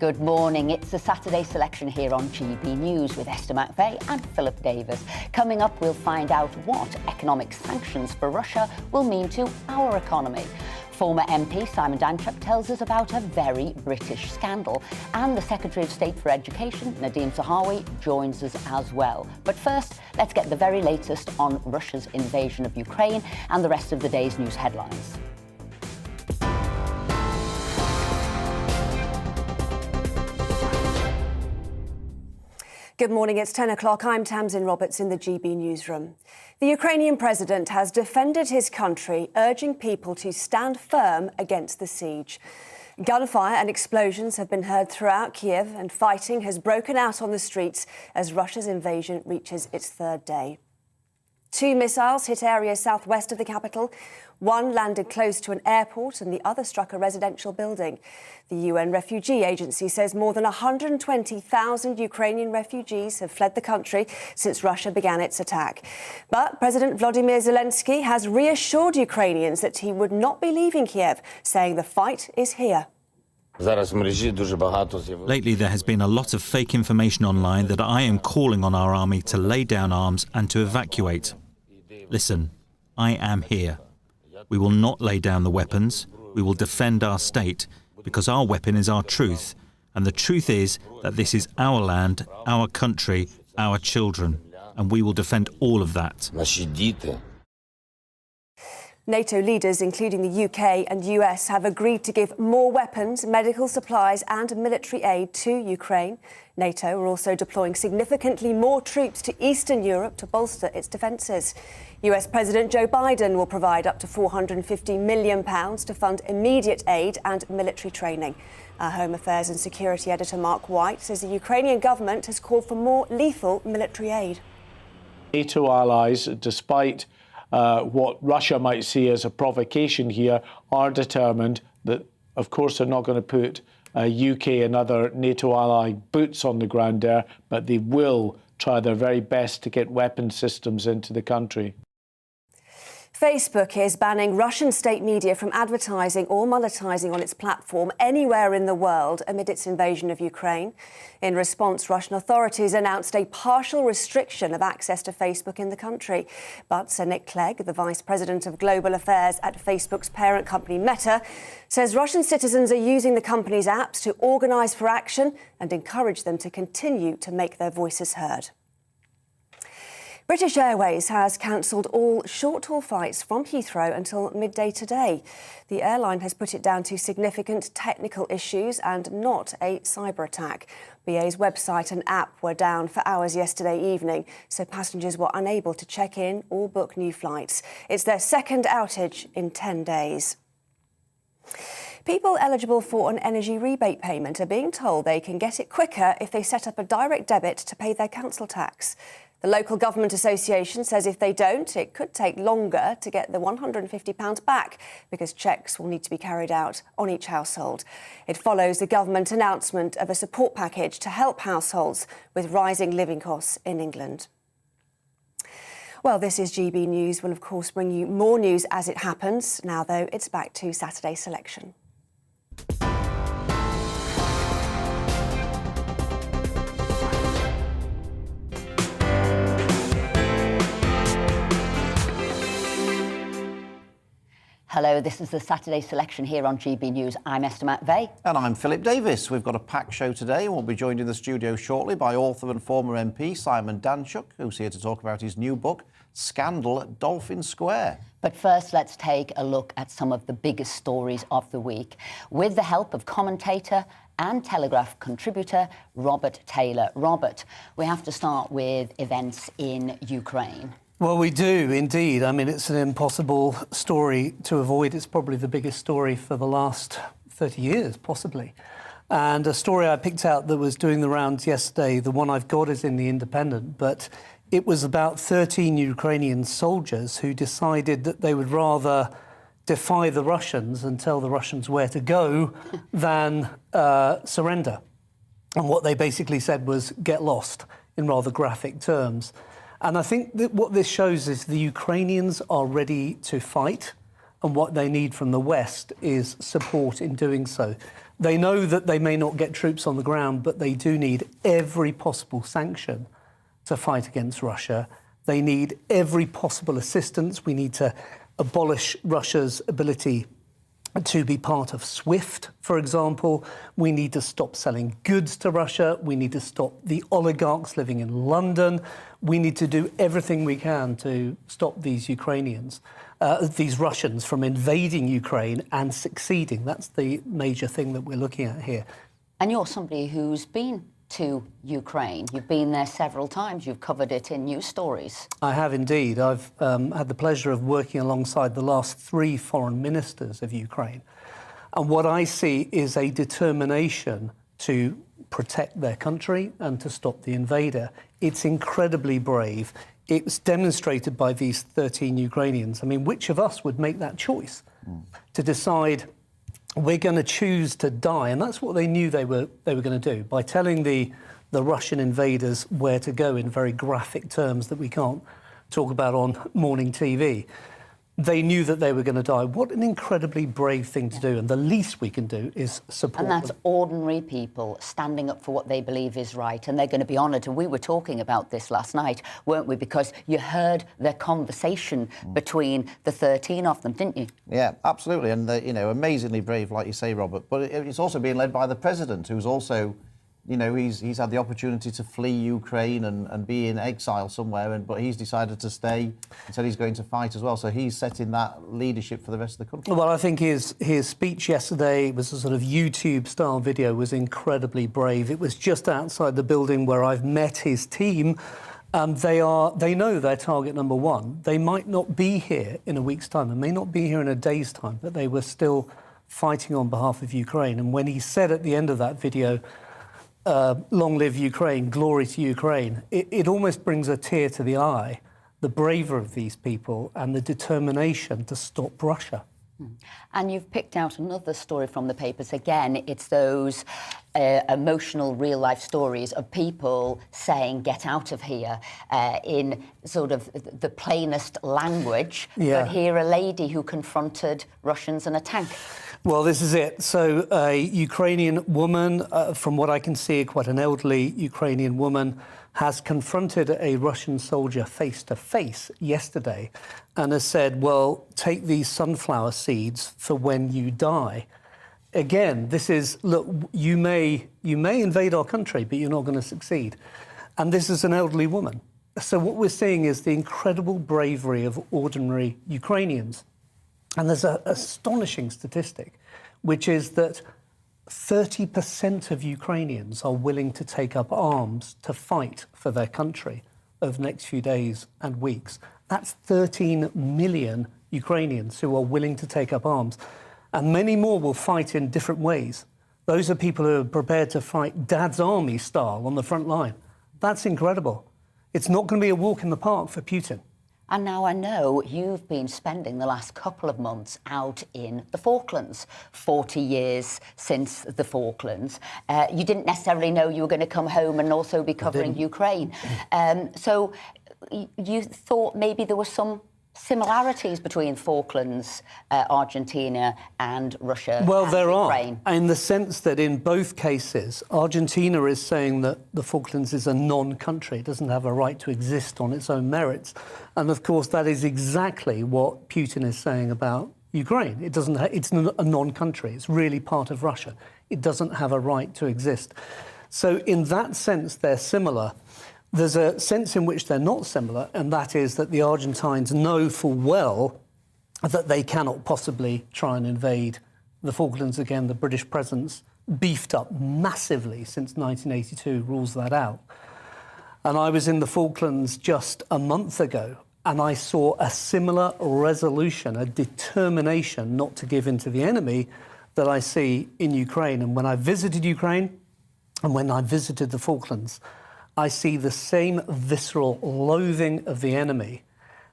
Good morning. It's the Saturday selection here on GB News with Esther and Philip Davis. Coming up, we'll find out what economic sanctions for Russia will mean to our economy. Former MP Simon Danchuk tells us about a very British scandal. And the Secretary of State for Education, Nadeem Zahawi, joins us as well. But first, let's get the very latest on Russia's invasion of Ukraine and the rest of the day's news headlines. Good morning, it's 10 o'clock. I'm Tamsin Roberts in the GB newsroom. The Ukrainian president has defended his country, urging people to stand firm against the siege. Gunfire and explosions have been heard throughout Kiev, and fighting has broken out on the streets as Russia's invasion reaches its third day. 2 missiles hit areas southwest of the capital. One landed close to an airport and the other struck a residential building. The UN Refugee Agency says more than 120,000 Ukrainian refugees have fled the country since Russia began its attack. But President Volodymyr Zelensky has reassured Ukrainians that he would not be leaving Kiev, saying the fight is here. Lately, there has been a lot of fake information online that I am calling on our army to lay down arms and to evacuate. Listen, I am here. We will not lay down the weapons. We will defend our state, because our weapon is our truth. And the truth is that this is our land, our country, our children. And we will defend all of that. NATO leaders, including the UK and US, have agreed to give more weapons, medical supplies and military aid to Ukraine. NATO are also deploying significantly more troops to Eastern Europe to bolster its defences. US President Joe Biden will provide up to £450 million to fund immediate aid and military training. Our Home Affairs and Security Editor Mark White says the Ukrainian government has called for more lethal military aid. NATO allies, despite what Russia might see as a provocation here, are determined that, of course, they're not going to put UK and other NATO ally boots on the ground there, but they will try their very best to get weapon systems into the country. Facebook is banning Russian state media from advertising or monetising on its platform anywhere in the world amid its invasion of Ukraine. In response, Russian authorities announced a partial restriction of access to Facebook in the country. But Sir Nick Clegg, the Vice President of Global Affairs at Facebook's parent company Meta, says Russian citizens are using the company's apps to organise for action and encourage them to continue to make their voices heard. British Airways has cancelled all short-haul flights from Heathrow until midday today. The airline has put it down to significant technical issues and not a cyber attack. BA's website and app were down for hours yesterday evening, so passengers were unable to check in or book new flights. It's their second outage in 10 days. People eligible for an energy rebate payment are being told they can get it quicker if they set up a direct debit to pay their council tax. The local government association says if they don't, it could take longer to get the £150 back because checks will need to be carried out on each household. It follows the government announcement of a support package to help households with rising living costs in England. Well, this is GB News. We'll, of course, bring you more news as it happens. Now, though, it's back to Saturday selection. Hello, this is the Saturday selection here on GB News. I'm Esther McVeigh. And I'm Philip Davis. We've got a packed show today and we'll be joined in the studio shortly by author and former MP Simon Danchuk, who's here to talk about his new book, Scandal at Dolphin Square. But first, let's take a look at some of the biggest stories of the week with the help of commentator and Telegraph contributor Robert Taylor. Robert, we have to start with events in Ukraine. Well, we do indeed. I mean, it's an impossible story to avoid. It's probably the biggest story for the last 30 years, possibly. And a story I picked out that was doing the rounds yesterday, the one I've got is in The Independent, but it was about 13 Ukrainian soldiers who decided that they would rather defy the Russians and tell the Russians where to go than surrender. And what they basically said was get lost, in rather graphic terms. And I think that what this shows is the Ukrainians are ready to fight, and what they need from the West is support in doing so. They know that they may not get troops on the ground, but they do need every possible sanction to fight against Russia. They need every possible assistance. We need to abolish Russia's ability to be part of SWIFT, for example. We need to stop selling goods to Russia. We need to stop the oligarchs living in London. We need to do everything we can to stop these these Russians from invading Ukraine and succeeding. That's the major thing that we're looking at here. And you're somebody who's been to Ukraine. You've been there several times. You've covered it in news stories. I have indeed. I've had the pleasure of working alongside the last 3 foreign ministers of Ukraine. And what I see is a determination to protect their country and to stop the invader. It's incredibly brave. It's demonstrated by these 13 Ukrainians. I mean, which of us would make that choice to decide we're going to choose to die? And that's what they knew they were going to do by telling the Russian invaders where to go in very graphic terms that we can't talk about on morning TV. They knew that they were going to die. What an incredibly brave thing to do. And the least we can do is support And that's them. ordinary people standing up for what they believe is right. And they're going to be honoured. And we were talking about this last night, weren't we? Because you heard their conversation between the 13 of them, didn't you? Yeah, absolutely. And, amazingly brave, like you say, Robert. But it's also being led by the president, who's also, he's had the opportunity to flee Ukraine and be in exile somewhere, but he's decided to stay and said he's going to fight as well. So he's setting that leadership for the rest of the country. Well, I think his speech yesterday was a sort of YouTube-style video, was incredibly brave. It was just outside the building where I've met his team. They know they're target number 1. They might not be here in a week's time, and may not be here in a day's time, but they were still fighting on behalf of Ukraine. And when he said at the end of that video, long live Ukraine, glory to Ukraine, it almost brings a tear to the eye, the bravery of these people and the determination to stop Russia. And you've picked out another story from the papers. Again, it's those emotional real-life stories of people saying, get out of here, in sort of the plainest language. Yeah. But here a lady who confronted Russians in a tank. Well, this is it. So a Ukrainian woman, from what I can see, quite an elderly Ukrainian woman, has confronted a Russian soldier face-to-face yesterday and has said, well, take these sunflower seeds for when you die. Again, this is, look, you may invade our country, but you're not going to succeed. And this is an elderly woman. So what we're seeing is the incredible bravery of ordinary Ukrainians. And there's an astonishing statistic, which is that 30% of Ukrainians are willing to take up arms to fight for their country over the next few days and weeks. That's 13 million Ukrainians who are willing to take up arms. And many more will fight in different ways. Those are people who are prepared to fight Dad's Army style on the front line. That's incredible. It's not going to be a walk in the park for Putin. And now I know you've been spending the last couple of months out in the Falklands, 40 years since the Falklands. You didn't necessarily know you were going to come home and also be covering Ukraine. So you thought maybe there were some similarities between Falklands, Argentina and Russia. Well, and there Ukraine. are, in the sense that in both cases, Argentina is saying that the Falklands is a non-country. It doesn't have a right to exist on its own merits. And of course, that is exactly what Putin is saying about Ukraine. It's a non-country. It's really part of Russia. It doesn't have a right to exist. So in that sense, they're similar. There's a sense in which they're not similar, and that is that the Argentines know full well that they cannot possibly try and invade the Falklands again. The British presence, beefed up massively since 1982, rules that out. And I was in the Falklands just a month ago, and I saw a similar resolution, a determination not to give in to the enemy that I see in Ukraine. And when I visited Ukraine and when I visited the Falklands, I see the same visceral loathing of the enemy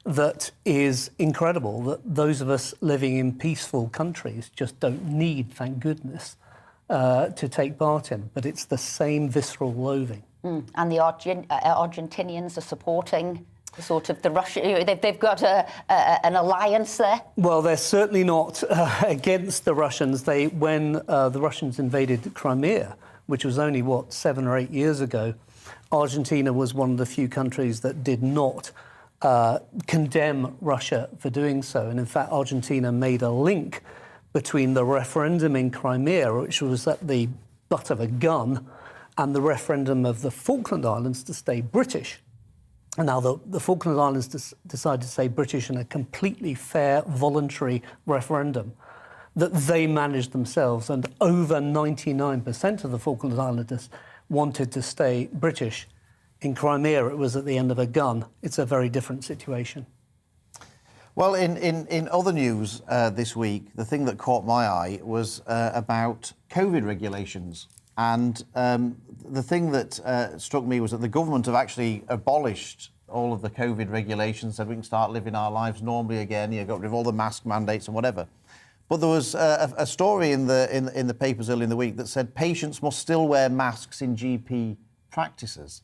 that is incredible, that those of us living in peaceful countries just don't need, thank goodness, to take part in. But it's the same visceral loathing. And the Argentinians are supporting Sort of the Russia, they've got an alliance there? Well, they're certainly not against the Russians. When the Russians invaded Crimea, which was only, 7 or 8 years ago, Argentina was one of the few countries that did not condemn Russia for doing so. And in fact, Argentina made a link between the referendum in Crimea, which was at the butt of a gun, and the referendum of the Falkland Islands to stay British. And now the Falkland Islands decided to stay British in a completely fair, voluntary referendum that they managed themselves, and over 99% of the Falkland Islanders wanted to stay British. In Crimea, it was at the end of a gun. It's a very different situation. Well, in other news this week, the thing that caught my eye was about COVID regulations. And the thing that struck me was that the government have actually abolished all of the COVID regulations, said we can start living our lives normally again. You got rid of all the mask mandates and whatever. But there was a story in the papers earlier in the week that said patients must still wear masks in GP practices.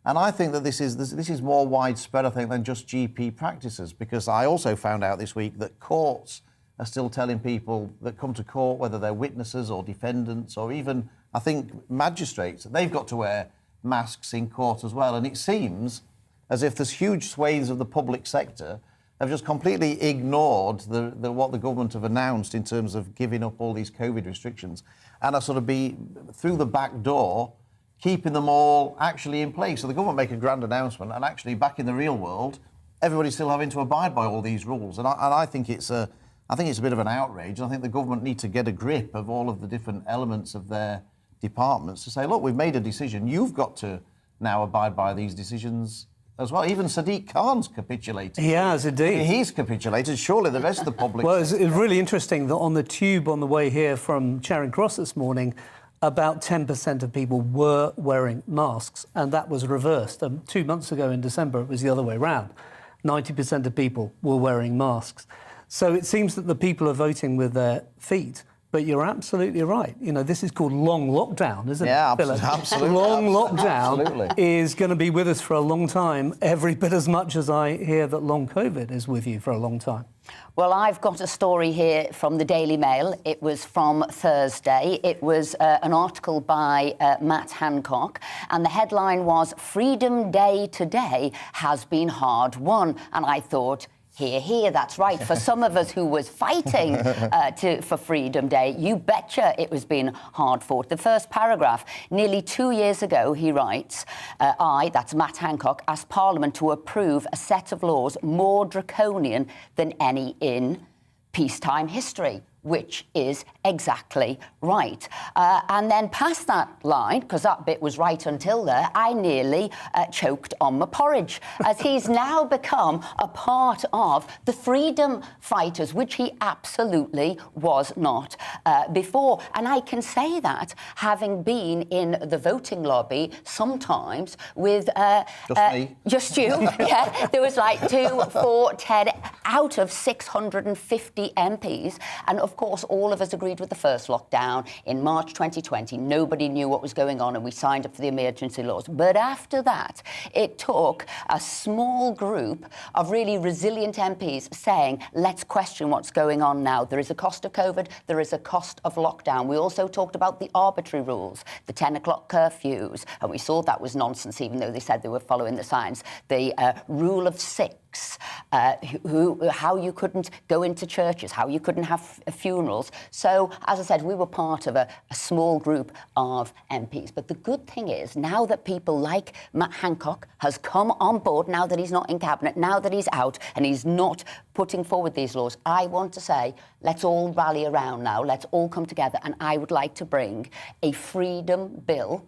And I think that this is more widespread, I think, than just GP practices, because I also found out this week that courts are still telling people that come to court, whether they're witnesses or defendants or even, I think, magistrates, they've got to wear masks in court as well. And it seems as if there's huge swathes of the public sector have just completely ignored what the government have announced in terms of giving up all these COVID restrictions, and are sort of through the back door keeping them all actually in place. So the government make a grand announcement, and actually back in the real world, everybody's still having to abide by all these rules. And I think it's a bit of an outrage. And I think the government need to get a grip of all of the different elements of their departments to say, look, we've made a decision. You've got to now abide by these decisions as well. Even Sadiq Khan's capitulated. He has, indeed. I mean, he's capitulated. Surely the rest of the public... Well, it's really interesting that on the tube on the way here from Charing Cross this morning, about 10% of people were wearing masks, and that was reversed. 2 months ago in December, it was the other way round. 90% of people were wearing masks. So it seems that the people are voting with their feet. But you're absolutely right. You know, this is called long lockdown, isn't it, Philip? Absolutely. Long lockdown is going to be with us for a long time, every bit as much as I hear that long COVID is with you for a long time. Well, I've got a story here from the Daily Mail. It was from Thursday. It was an article by Matt Hancock, and the headline was, "Freedom Day today has been hard won." And I thought, hear, hear, that's right. For some of us who was fighting for Freedom Day, you betcha it was being hard fought. The first paragraph, nearly 2 years ago, he writes, that's Matt Hancock, asked Parliament to approve a set of laws more draconian than any in peacetime history, which is exactly right. And then past that line, because that bit was right until there, I nearly choked on my porridge, as he's now become a part of the freedom fighters, which he absolutely was not before. And I can say that, having been in the voting lobby sometimes with... just me. Just you, yeah. There was like 2, 4, 10 out of 650 MPs. And of course, all of us agreed with the first lockdown in March 2020. Nobody knew what was going on, and we signed up for the emergency laws. But after that, it took a small group of really resilient MPs saying, let's question what's going on now. There is a cost of COVID. There is a cost of lockdown. We also talked about the arbitrary rules, the 10 o'clock curfews, and we saw that was nonsense, even though they said they were following the science. The rule of 6, how you couldn't go into churches, how you couldn't have funerals. So, as I said, we were part of a small group of MPs. But the good thing is, now that people like Matt Hancock has come on board, now that he's not in Cabinet, now that he's out and he's not putting forward these laws, I want to say, let's all rally around now, let's all come together, and I would like to bring a freedom bill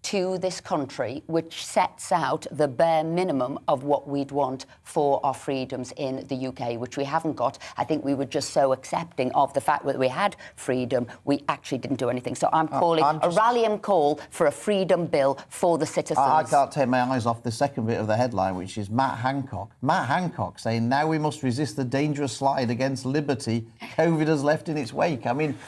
to this country, which sets out the bare minimum of what we'd want for our freedoms in the UK, which we haven't got. I think we were just so accepting of the fact that we had freedom, we actually didn't do anything. So I'm calling a rallying call for a freedom bill for the citizens. I can't take my eyes off the second bit of the headline, which is Matt Hancock. Matt Hancock saying, now we must resist the dangerous slide against liberty COVID has left in its wake. I mean,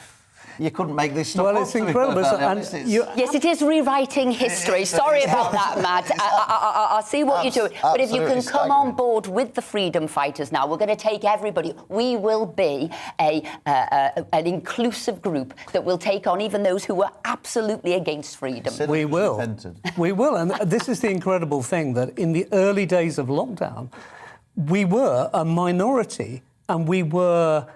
You couldn't make this stuff Well, up, it's to be incredible. perfectly And honest. It's- Yes, it is rewriting history. Sorry about that, Matt. I see what you're doing. But if you can come on board with the freedom fighters now, we're going to take everybody. We will be an inclusive group that will take on even those who were absolutely against freedom. We will. Repented. We will. And this is the incredible thing, that in the early days of lockdown, we were a minority and we were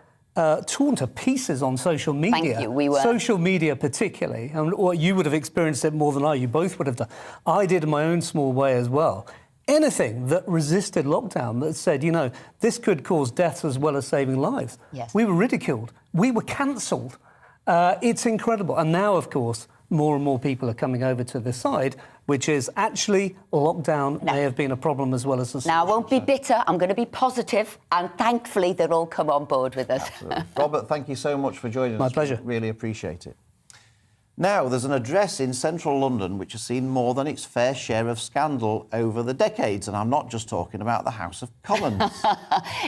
torn to pieces on social media. Thank you, we were. Social media particularly. And you would have experienced it more than I. You both would have done. I did in my own small way as well. Anything that resisted lockdown, that said, you know, this could cause deaths as well as saving lives. Yes. We were ridiculed. We were cancelled. It's incredible. And now, of course, more and more people are coming over to this side, which is actually lockdown may have been a problem as well as a solution. Now, I won't be bitter. I'm going to be positive, and thankfully they'll all come on board with us. Robert, thank you so much for joining us. My pleasure. Really appreciate it. Now, there's an address in central London which has seen more than its fair share of scandal over the decades, and I'm not just talking about the House of Commons.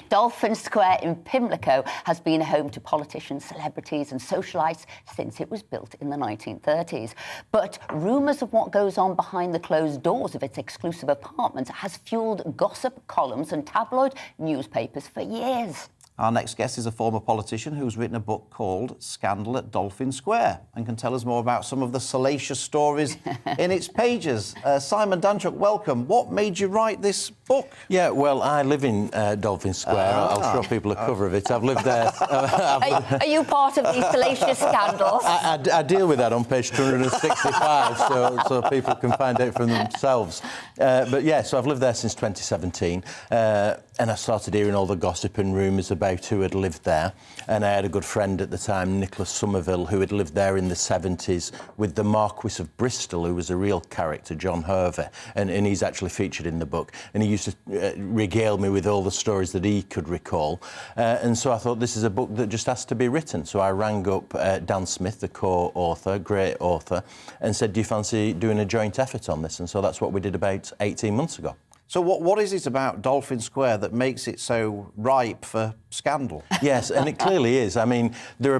Dolphin Square in Pimlico has been home to politicians, celebrities and socialites since it was built in the 1930s. But rumours of what goes on behind the closed doors of its exclusive apartments has fuelled gossip columns and tabloid newspapers for years. Our next guest is a former politician who's written a book called Scandal at Dolphin Square and can tell us more about some of the salacious stories in its pages. Simon Danchuk, welcome. What made you write this book? Yeah, well, I live in Dolphin Square. I'll show people a cover of it. I've lived there. Are you part of these salacious scandals? I deal with that on page 265, so people can find out for themselves. But yeah, so I've lived there since 2017, and I started hearing all the gossip and rumours about who had lived there. And I had a good friend at the time, Nicholas Somerville, who had lived there in the 70s with the Marquis of Bristol, who was a real character, John Hervey, and he's actually featured in the book. And he used to regale me with all the stories that he could recall. And so I thought, this is a book that just has to be written. So I rang up Dan Smith, the co-author, great author, and said, do you fancy doing a joint effort on this? And so that's what we did about 18 months ago. So what is it about Dolphin Square that makes it so ripe for scandal? Yes, and it clearly is. I mean, there are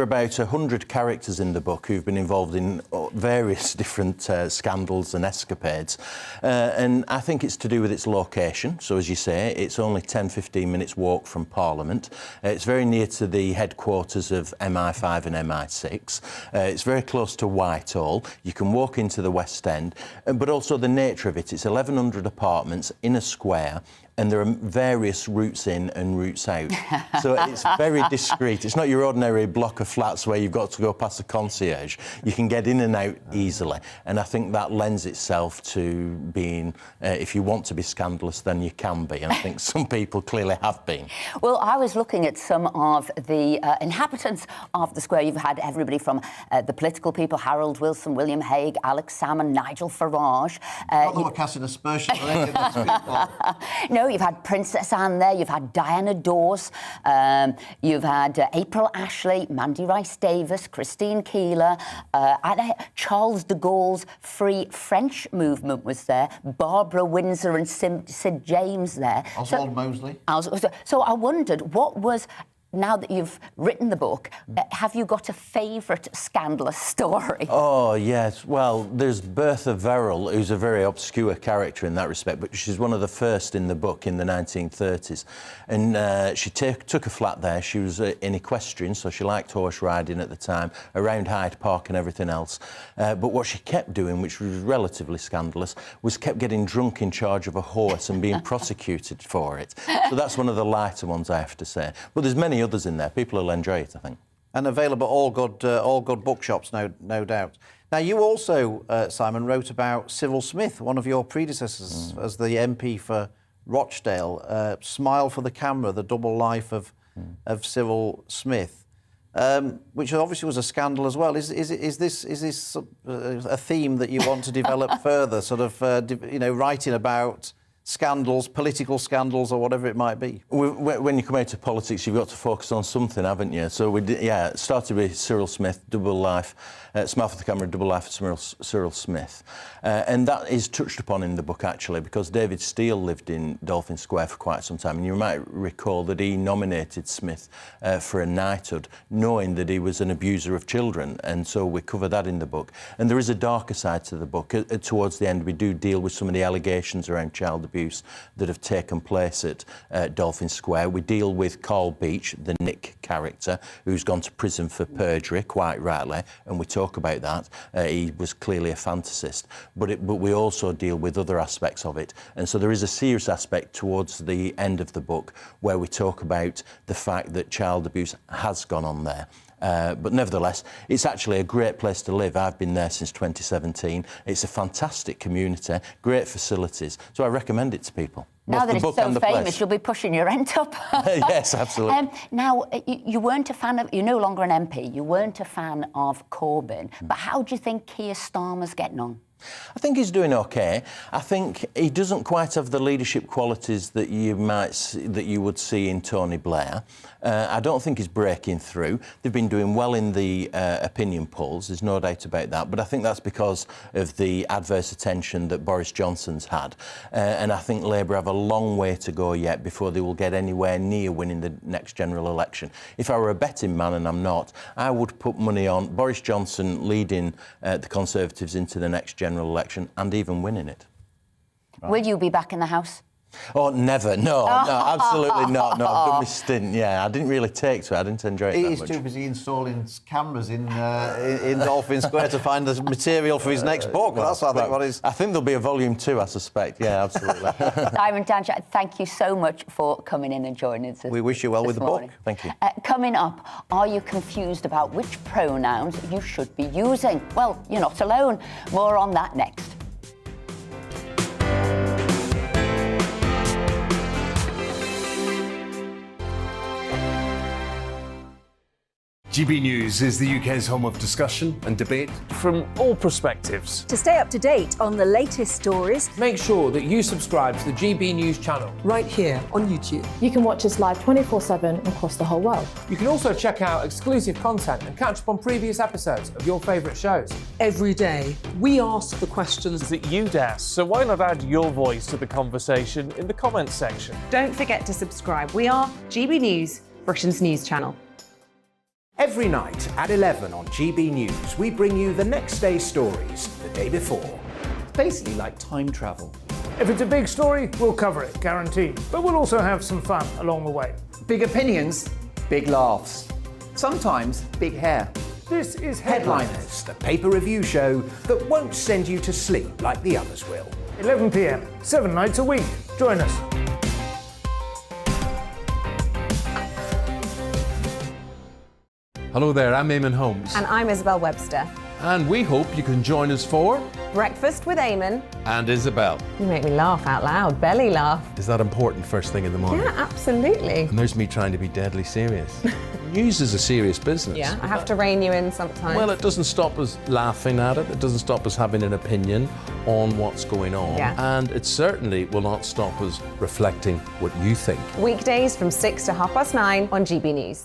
about 100 characters in the book who've been involved in various different scandals and escapades. And I think it's to do with its location. So, as you say, it's only 10-15 minutes walk from Parliament. It's very near to the headquarters of MI5 and MI6. It's very close to Whitehall. You can walk into the West End. But also the nature of it. It's 1,100 apartments in a square. And there are various routes in and routes out. So it's very discreet. It's not your ordinary block of flats where you've got to go past the concierge. You can get in and out easily. And I think that lends itself to being, if you want to be scandalous, then you can be. And I think some people clearly have been. Well, I was looking at some of the inhabitants of the square. You've had everybody from the political people, Harold Wilson, William Hague, Alex Salmon, Nigel Farage. Not that we're casting aspersions on any of these people. No, you've had Princess Anne there, you've had Diana Dawes, you've had April Ashley, Mandy Rice-Davis, Christine Keeler, Charles de Gaulle's Free French movement was there, Barbara Windsor and Sid James there. Oswald Mosley. So I wondered, what was... Now that you've written the book, have you got a favourite scandalous story? Oh, yes. Well, there's Bertha Verrill, who's a very obscure character in that respect, but she's one of the first in the book in the 1930s. And she took a flat there. She was in equestrian, so she liked horse riding at the time, around Hyde Park and everything else. But what she kept doing, which was relatively scandalous, was kept getting drunk in charge of a horse and being prosecuted for it. So that's one of the lighter ones, I have to say. But there's many others in there. People will enjoy it, I think. And available at all good bookshops, no doubt. Now, you also, Simon, wrote about Cyril Smith, one of your predecessors as the MP for Rochdale. Smile for the Camera, the double life of Cyril Smith, which obviously was a scandal as well. Is this a theme that you want to develop further, sort of, writing about scandals, political scandals, or whatever it might be. When you come out of politics, you've got to focus on something, haven't you? So it started with Cyril Smith, double life, Smile for the Camera, double life of Cyril Smith. And that is touched upon in the book, actually, because David Steele lived in Dolphin Square for quite some time. And you might recall that he nominated Smith for a knighthood, knowing that he was an abuser of children. And so we cover that in the book. And there is a darker side to the book. Towards the end, we do deal with some of the allegations around child abuse that have taken place at Dolphin Square. We deal with Carl Beach, the Nick character, who's gone to prison for perjury, quite rightly, and we talk about that. He was clearly a fantasist, but we also deal with other aspects of it. And so there is a serious aspect towards the end of the book where we talk about the fact that child abuse has gone on there. But nevertheless, it's actually a great place to live. I've been there since 2017. It's a fantastic community, great facilities. So I recommend it to people. Now that it's so famous, you'll be pushing your rent up. Yes, absolutely. Now, you weren't a fan of... You're no longer an MP. You weren't a fan of Corbyn. But how do you think Keir Starmer's getting on? I think he's doing okay. I think he doesn't quite have the leadership qualities that you would see in Tony Blair. I don't think he's breaking through. They've been doing well in the opinion polls, there's no doubt about that, but I think that's because of the adverse attention that Boris Johnson's had. And I think Labour have a long way to go yet before they will get anywhere near winning the next general election. If I were a betting man, and I'm not, I would put money on Boris Johnson leading the Conservatives into the next general election and even winning it. Right. Will you be back in the House? Oh, never. No, absolutely not. No, I've done my stint. Yeah, I didn't really take to it. I didn't enjoy it that much. He's too busy installing cameras in Dolphin Square to find the material for his next book. That's, I think, what is... I think there'll be a volume 2, I suspect. Yeah, absolutely. Simon Danchak, thank you so much for coming in and joining us. We wish you well with the book. Thank you. Coming up, are you confused about which pronouns you should be using? Well, you're not alone. More on that next. GB News is the UK's home of discussion and debate from all perspectives. To stay up to date on the latest stories, make sure that you subscribe to the GB News channel right here on YouTube. You can watch us live 24/7 across the whole world. You can also check out exclusive content and catch up on previous episodes of your favourite shows. Every day, we ask the questions that you'd ask, so why not add your voice to the conversation in the comments section? Don't forget to subscribe. We are GB News, Britain's news channel. Every night at 11 on GB News, we bring you the next day's stories the day before. It's basically like time travel. If it's a big story, we'll cover it, guaranteed. But we'll also have some fun along the way. Big opinions, big laughs. Sometimes big hair. This is Headliners, the paper review show that won't send you to sleep like the others will. 11 p.m, 7 nights a week. Join us. Hello there, I'm Eamon Holmes. And I'm Isabel Webster. And we hope you can join us for... Breakfast with Eamon. And Isabel. You make me laugh out loud, belly laugh. Is that important first thing in the morning? Yeah, absolutely. And there's me trying to be deadly serious. News is a serious business. Yeah, I have to rein you in sometimes. Well, it doesn't stop us laughing at it. It doesn't stop us having an opinion on what's going on. Yeah. And it certainly will not stop us reflecting what you think. Weekdays from 6 to 9:30 on GB News.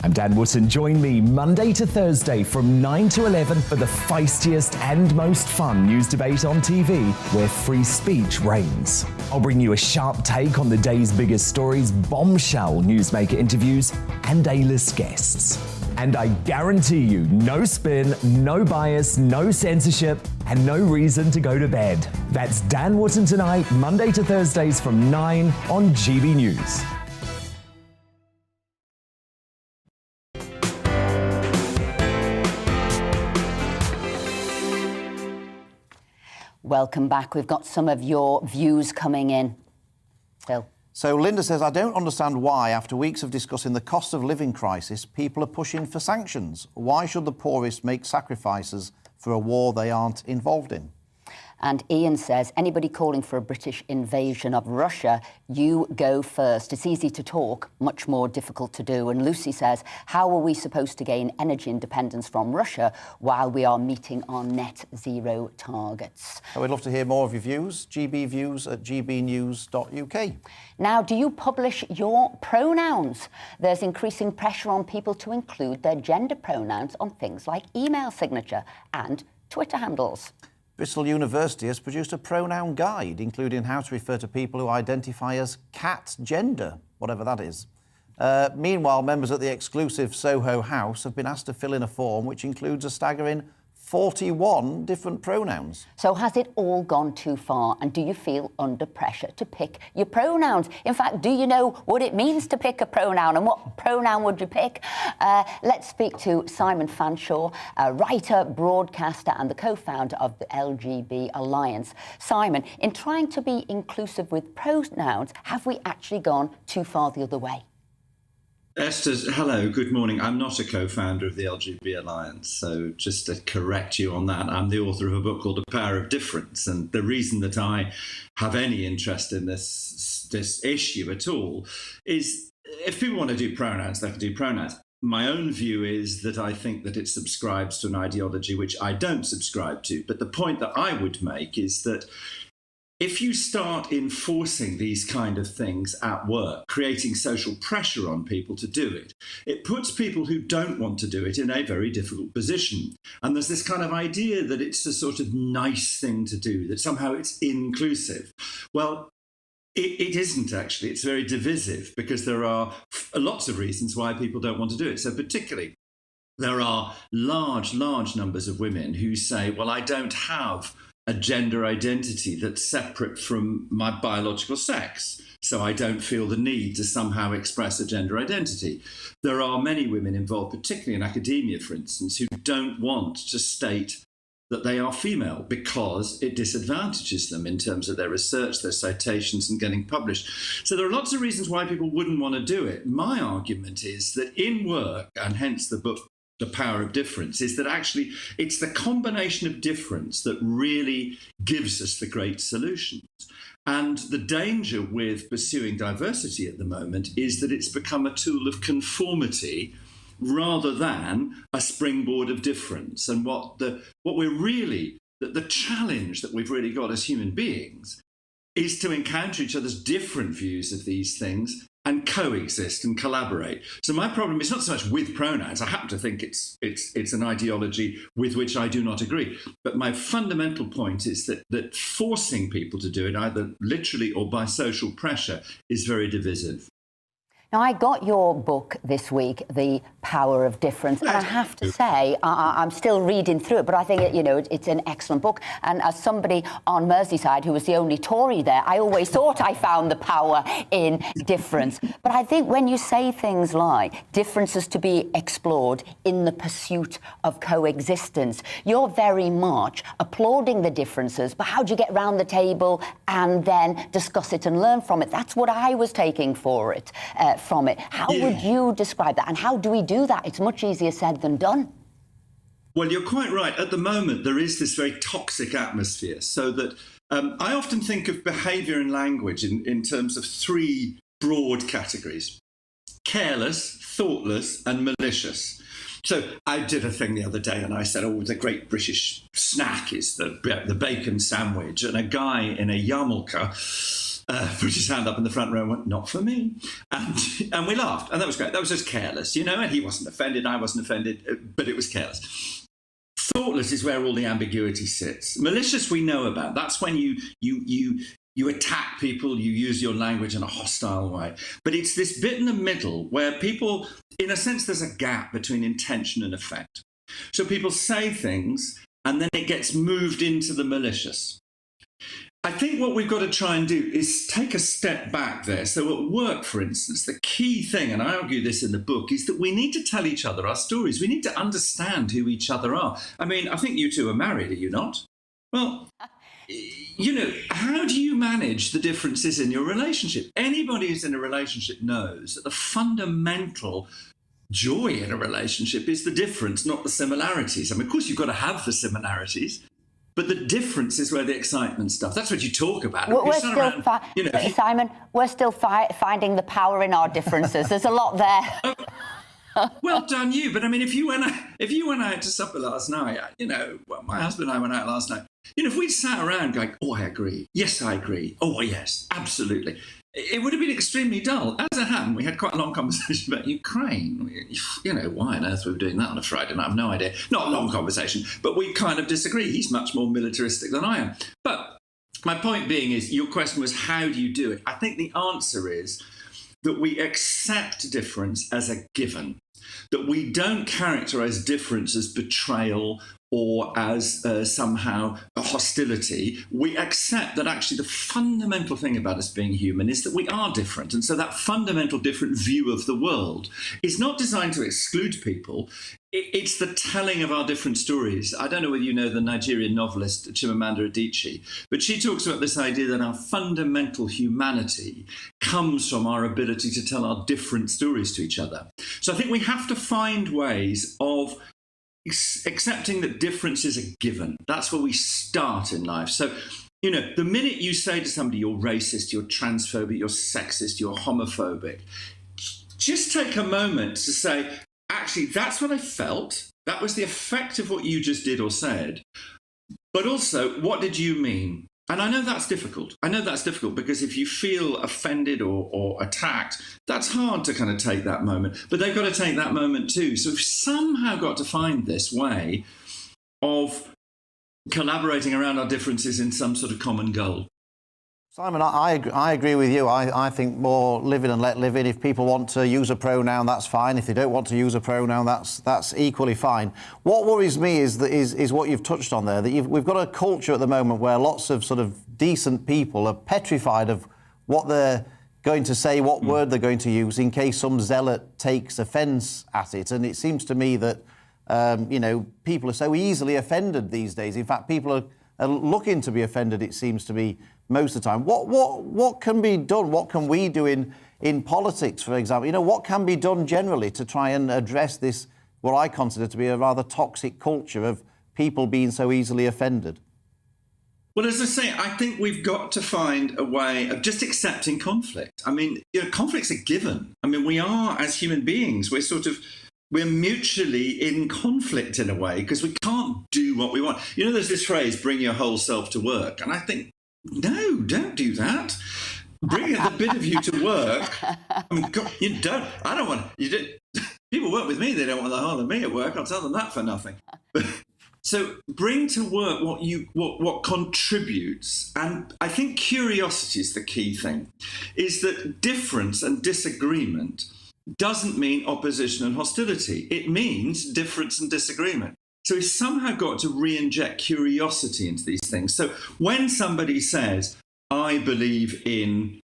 I'm Dan Wootton. Join me Monday to Thursday from 9 to 11 for the feistiest and most fun news debate on TV, where free speech reigns. I'll bring you a sharp take on the day's biggest stories, bombshell newsmaker interviews, and A-list guests. And I guarantee you, no spin, no bias, no censorship, and no reason to go to bed. That's Dan Wootton Tonight, Monday to Thursdays from 9 on GB News. Welcome back. We've got some of your views coming in. Phil. So Linda says, I don't understand why, after weeks of discussing the cost of living crisis, people are pushing for sanctions. Why should the poorest make sacrifices for a war they aren't involved in? And Ian says, anybody calling for a British invasion of Russia, you go first. It's easy to talk, much more difficult to do. And Lucy says, how are we supposed to gain energy independence from Russia while we are meeting our net zero targets? We'd love to hear more of your views. gbviews@gbnews.uk. Now, do you publish your pronouns? There's increasing pressure on people to include their gender pronouns on things like email signature and Twitter handles. Bristol University has produced a pronoun guide, including how to refer to people who identify as cat gender, whatever that is. Meanwhile, members at the exclusive Soho House have been asked to fill in a form which includes a staggering 41 different pronouns. So has it all gone too far? And do you feel under pressure to pick your pronouns? In fact, do you know what it means to pick a pronoun, and what pronoun would you pick? Let's speak to Simon Fanshawe, a writer, broadcaster and the co-founder of the LGB Alliance. Simon, in trying to be inclusive with pronouns, have we actually gone too far the other way? Esther, hello, good morning. I'm not a co-founder of the LGB Alliance, so just to correct you on that, I'm the author of a book called The Power of Difference, and the reason that I have any interest in this issue at all is if people want to do pronouns, they can do pronouns. My own view is that I think that it subscribes to an ideology which I don't subscribe to, but the point that I would make is that if you start enforcing these kind of things at work, creating social pressure on people to do it, it puts people who don't want to do it in a very difficult position. And there's this kind of idea that it's a sort of nice thing to do, that somehow it's inclusive. Well, it isn't actually. It's very divisive because there are lots of reasons why people don't want to do it. So particularly, there are large numbers of women who say, well, I don't have a gender identity that's separate from my biological sex, so I don't feel the need to somehow express a gender identity. There are many women involved, particularly in academia, for instance, who don't want to state that they are female because it disadvantages them in terms of their research, their citations and getting published. So there are lots of reasons why people wouldn't want to do it. My argument is that in work, and hence the book The Power of Difference, is that actually it's the combination of difference that really gives us the great solutions. And the danger with pursuing diversity at the moment is that it's become a tool of conformity rather than a springboard of difference. And the challenge that we've really got as human beings is to encounter each other's different views of these things and coexist and collaborate. So my problem is not so much with pronouns. I happen to think it's an ideology with which I do not agree. But my fundamental point is that forcing people to do it, either literally or by social pressure, is very divisive. Now, I got your book this week, The Power of Difference, and I have to say, I'm still reading through it, but I think, it's an excellent book. And as somebody on Merseyside who was the only Tory there, I always thought I found the power in difference. But I think when you say things like differences to be explored in the pursuit of coexistence, you're very much applauding the differences, but how do you get round the table and then discuss it and learn from it? That's what I was taking from it. How would you describe that? And how do we do that? It's much easier said than done. Well, you're quite right. At the moment, there is this very toxic atmosphere, so that I often think of behaviour and language in terms of three broad categories: careless, thoughtless and malicious. So I did a thing the other day and I said, the great British snack is the bacon sandwich. And a guy in a yarmulke put his hand up in the front row and went, not for me. And we laughed. And that was great. That was just careless, and he wasn't offended, I wasn't offended, but it was careless. Thoughtless is where all the ambiguity sits. Malicious we know about. That's when you attack people, you use your language in a hostile way. But it's this bit in the middle where people, in a sense, there's a gap between intention and effect. So people say things and then it gets moved into the malicious. I think what we've got to try and do is take a step back there. So at work, for instance, the key thing, and I argue this in the book, is that we need to tell each other our stories. We need to understand who each other are. I mean, I think you two are married, are you not? Well, how do you manage the differences in your relationship? Anybody who's in a relationship knows that the fundamental joy in a relationship is the difference, not the similarities. I mean, of course, you've got to have the similarities, But the difference is where the excitement stuff. That's what you talk about. We're still, Simon, we're still finding the power in our differences. There's a lot there. Well done, you. But I mean, if you went out to supper last night, my husband and I went out last night. If we'd sat around going, "Oh, I agree. Yes, I agree. Oh, yes, absolutely," it would have been extremely dull. As it happened, we had quite a long conversation about Ukraine. Why on earth were we doing that on a Friday night? I have no idea. Not a long conversation, but we kind of disagree. He's much more militaristic than I am. But my point being is, your question was, how do you do it? I think the answer is that we accept difference as a given, that we don't characterize difference as betrayal or as somehow a hostility. We accept that actually the fundamental thing about us being human is that we are different. And so that fundamental different view of the world is not designed to exclude people. It's the telling of our different stories. I don't know whether you know the Nigerian novelist Chimamanda Adichie, but she talks about this idea that our fundamental humanity comes from our ability to tell our different stories to each other. So I think we have to find ways of accepting that difference is a given. That's where we start in life. So, the minute you say to somebody, you're racist, you're transphobic, you're sexist, you're homophobic, just take a moment to say, actually, that's what I felt. That was the effect of what you just did or said. But also, what did you mean? And I know that's difficult. Because if you feel offended or attacked, that's hard to kind of take that moment. But they've got to take that moment too. So we've somehow got to find this way of collaborating around our differences in some sort of common goal. Simon, I agree with you. I think more live in and let live in. If people want to use a pronoun, that's fine. If they don't want to use a pronoun, that's equally fine. What worries me is what you've touched on there, that we've got a culture at the moment where lots of sort of decent people are petrified of what they're going to say, what word they're going to use, in case some zealot takes offence at it. And it seems to me that, people are so easily offended these days. In fact, people are looking to be offended, it seems to be, most of the time. What can be done? What can we do in politics, for example? What can be done generally to try and address this, what I consider to be a rather toxic culture of people being so easily offended? Well, as I say, I think we've got to find a way of just accepting conflict. I mean, conflict's a given. I mean, we are, as human beings, we're mutually in conflict in a way, because we can't do what we want. There's this phrase, bring your whole self to work. And I think, no, don't do that. Bring the bit of you to work. I mean, God, you don't. I don't want. You did. People work with me. They don't want the whole of me at work. I'll tell them that for nothing. So bring to work what contributes. And I think curiosity is the key thing. Is that difference and disagreement doesn't mean opposition and hostility. It means difference and disagreement. So we've somehow got to re-inject curiosity into these things. So when somebody says, I believe in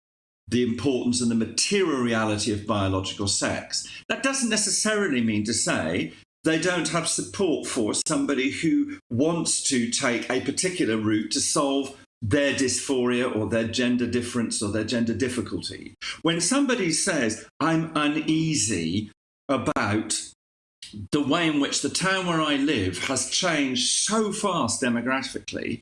the importance and the material reality of biological sex, that doesn't necessarily mean to say they don't have support for somebody who wants to take a particular route to solve their dysphoria or their gender difference or their gender difficulty. When somebody says, I'm uneasy about the way in which the town where I live has changed so fast demographically,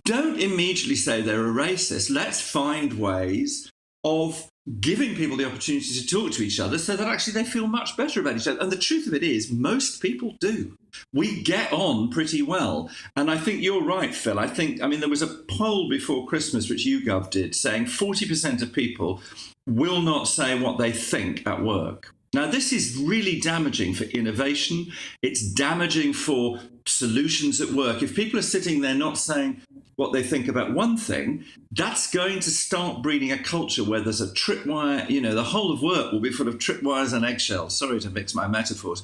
don't immediately say they're a racist. Let's find ways of giving people the opportunity to talk to each other so that actually they feel much better about each other. And the truth of it is, most people do. We get on pretty well. And I think you're right, Phil. I mean, there was a poll before Christmas, which YouGov did, saying 40% of people will not say what they think at work. Now, this is really damaging for innovation. It's damaging for solutions at work. If people are sitting there not saying what they think about one thing, that's going to start breeding a culture where there's a tripwire, the whole of work will be full of tripwires and eggshells. Sorry to mix my metaphors.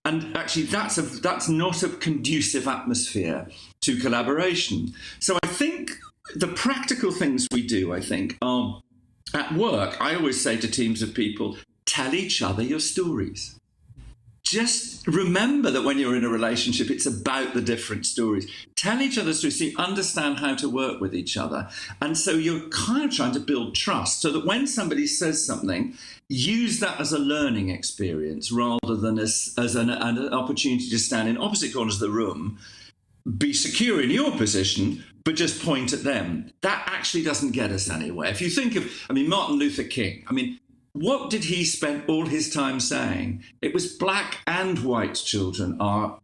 And actually, that's not a conducive atmosphere to collaboration. So I think the practical things we do, are at work. I always say to teams of people, tell each other your stories. Just remember that when you're in a relationship, it's about the different stories. Tell each other stories so you understand how to work with each other. And so you're kind of trying to build trust so that when somebody says something, use that as a learning experience rather than as an opportunity to stand in opposite corners of the room be secure in your position, but just point at them. That actually doesn't get us anywhere. If you think of, Martin Luther King, what did he spend all his time saying? It was black and white children are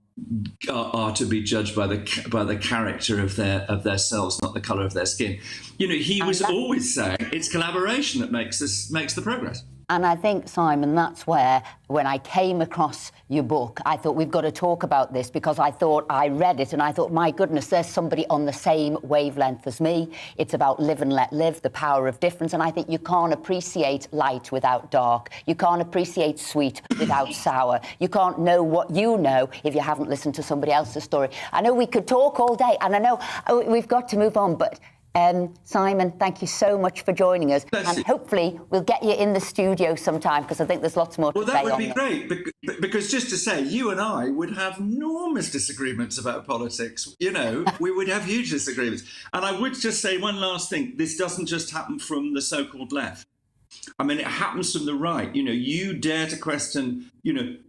to be judged by the character of their selves, not the colour of their skin. He was always saying it's collaboration that makes the progress. And I think, Simon, that's where, when I came across your book, I thought we've got to talk about this, because I read it and I thought, my goodness, there's somebody on the same wavelength as me. It's about live and let live, the power of difference. And I think you can't appreciate light without dark. You can't appreciate sweet without sour. You can't know what you know if you haven't listened to somebody else's story. I know we could talk all day, and I know we've got to move on, but Simon, thank you so much for joining us. And hopefully we'll get you in the studio sometime, because I think there's lots more to say. Well, that would be great, because just to say, you and I would have enormous disagreements about politics. We would have huge disagreements. And I would just say one last thing. This doesn't just happen from the so-called left. It happens from the right. You dare to question, the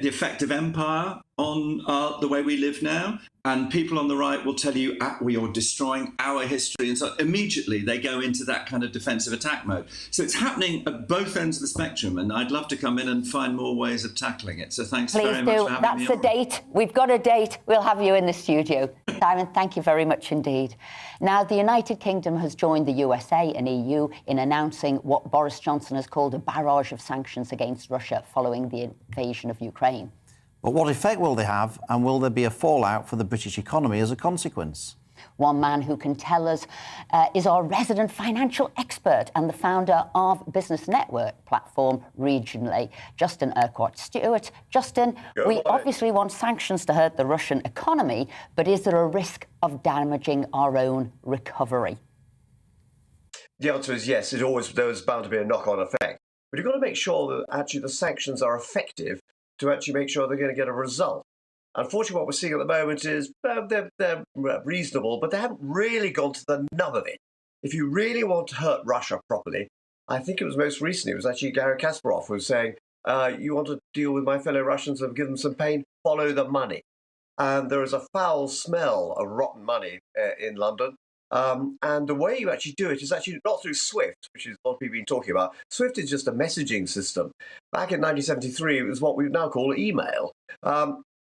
effect of empire on the way we live now, and people on the right will tell you we are destroying our history, and so immediately they go into that kind of defensive attack mode. So it's happening at both ends of the spectrum, and I'd love to come in and find more ways of tackling it. So thanks very much for having me. That's a date. We've got a date. We'll have you in the studio. Simon, thank you very much indeed. Now, the United Kingdom has joined the USA and EU in announcing what Boris Johnson has called a barrage of sanctions against Russia following the invasion of Ukraine. But what effect will they have, and will there be a fallout for the British economy as a consequence? One man who can tell us is our resident financial expert and the founder of business network platform Regionally, Justin Urquhart-Stewart. Justin, we obviously want sanctions to hurt the Russian economy, but is there a risk of damaging our own recovery? The answer is yes. There's bound to be a knock-on effect. But you've got to make sure that actually the sanctions are effective to actually make sure they're going to get a result. Unfortunately, what we're seeing at the moment is they're reasonable, but they haven't really gone to the nub of it. If you really want to hurt Russia properly, I think it was most recently, it was actually Garry Kasparov who was saying, you want to deal with my fellow Russians and give them some pain, follow the money. And there is a foul smell of rotten money in London. And the way you actually do it is actually not through SWIFT, which is what we've been talking about. SWIFT is just a messaging system. Back in 1973, it was what we now call email.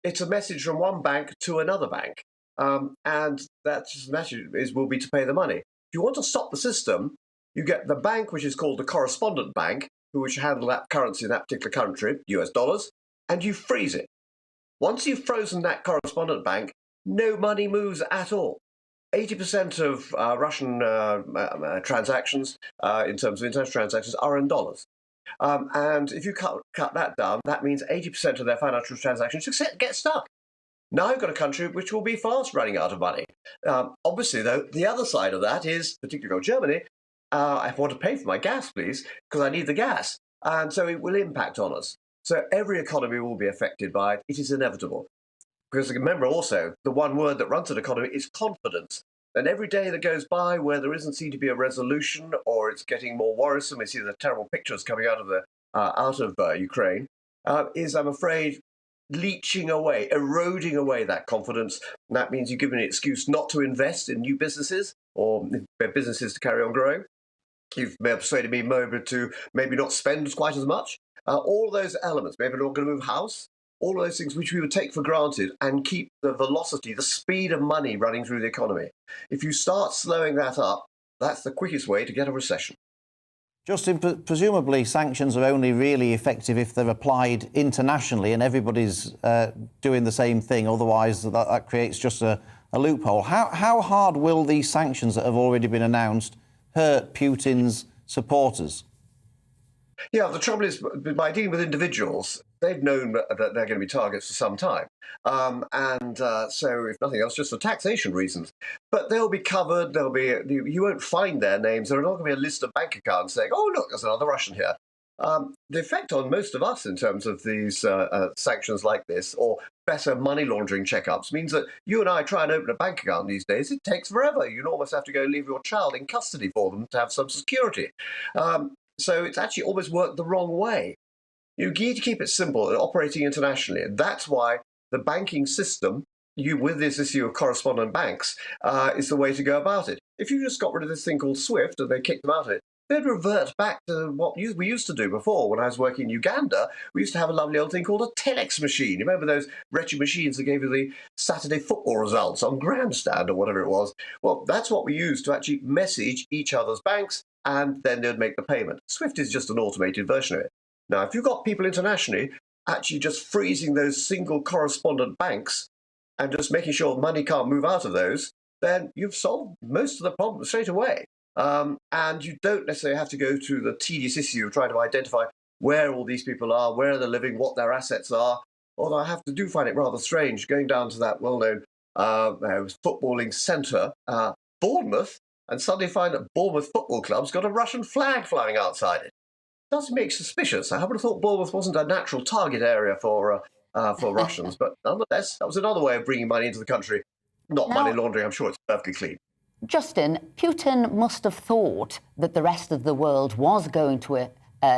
It's a message from one bank to another bank. And that message will be to pay the money. If you want to stop the system, you get the bank, which is called the correspondent bank, which handle that currency in that particular country, US dollars, and you freeze it. Once you've frozen that correspondent bank, no money moves at all. 80% of Russian transactions, in terms of international transactions, are in dollars. And if you cut that down, that means 80% of their financial transactions get stuck. Now you've got a country which will be fast running out of money. Obviously, though, the other side of that is, particularly Germany, I want to pay for my gas, please, because I need the gas. And so it will impact on us. So every economy will be affected by it. It is inevitable. Because remember also, the one word that runs an economy is confidence. And every day that goes by where there isn't seen to be a resolution, or it's getting more worrisome, we see the terrible pictures coming out of Ukraine, is, I'm afraid, leaching away, eroding away that confidence. And that means you give an excuse not to invest in new businesses or businesses to carry on growing. You've persuaded me to maybe not spend quite as much. All those elements, maybe we're not going to move house. All those things which we would take for granted and keep the velocity, the speed of money running through the economy. If you start slowing that up, that's the quickest way to get a recession. Justin, presumably sanctions are only really effective if they're applied internationally and everybody's doing the same thing. Otherwise, that creates just a loophole. How hard will these sanctions that have already been announced hurt Putin's supporters? Yeah, the trouble is, by dealing with individuals, they've known that they're going to be targets for some time. So, if nothing else, just for taxation reasons. But they'll be covered, you won't find their names, there are not going to be a list of bank accounts saying, oh, look, there's another Russian here. The effect on most of us in terms of these sanctions like this, or better money laundering checkups, means that you and I try and open a bank account these days, it takes forever. You'd almost have to go leave your child in custody for them to have some security. So it's actually almost worked the wrong way. You need to keep it simple and operating internationally. And that's why the banking system, with this issue of correspondent banks is the way to go about it. If you just got rid of this thing called SWIFT and they kicked them out of it, they'd revert back to what we used to do before. When I was working in Uganda, we used to have a lovely old thing called a telex machine. You remember those wretched machines that gave you the Saturday football results on Grandstand or whatever it was? Well, that's what we used to actually message each other's banks, and then they'd make the payment. SWIFT is just an automated version of it. Now, if you've got people internationally actually just freezing those single correspondent banks and just making sure money can't move out of those, then you've solved most of the problem straight away. And you don't necessarily have to go through the tedious issue of trying to identify where all these people are, where they're living, what their assets are. Although I find it rather strange going down to that well-known footballing centre, Bournemouth, and suddenly find that Bournemouth Football Club's got a Russian flag flying outside it. Does make suspicious. I would have thought Bournemouth wasn't a natural target area for Russians, but nonetheless, that was another way of bringing money into the country. Not money laundering, I'm sure it's perfectly clean. Justin, Putin must have thought that the rest of the world was going to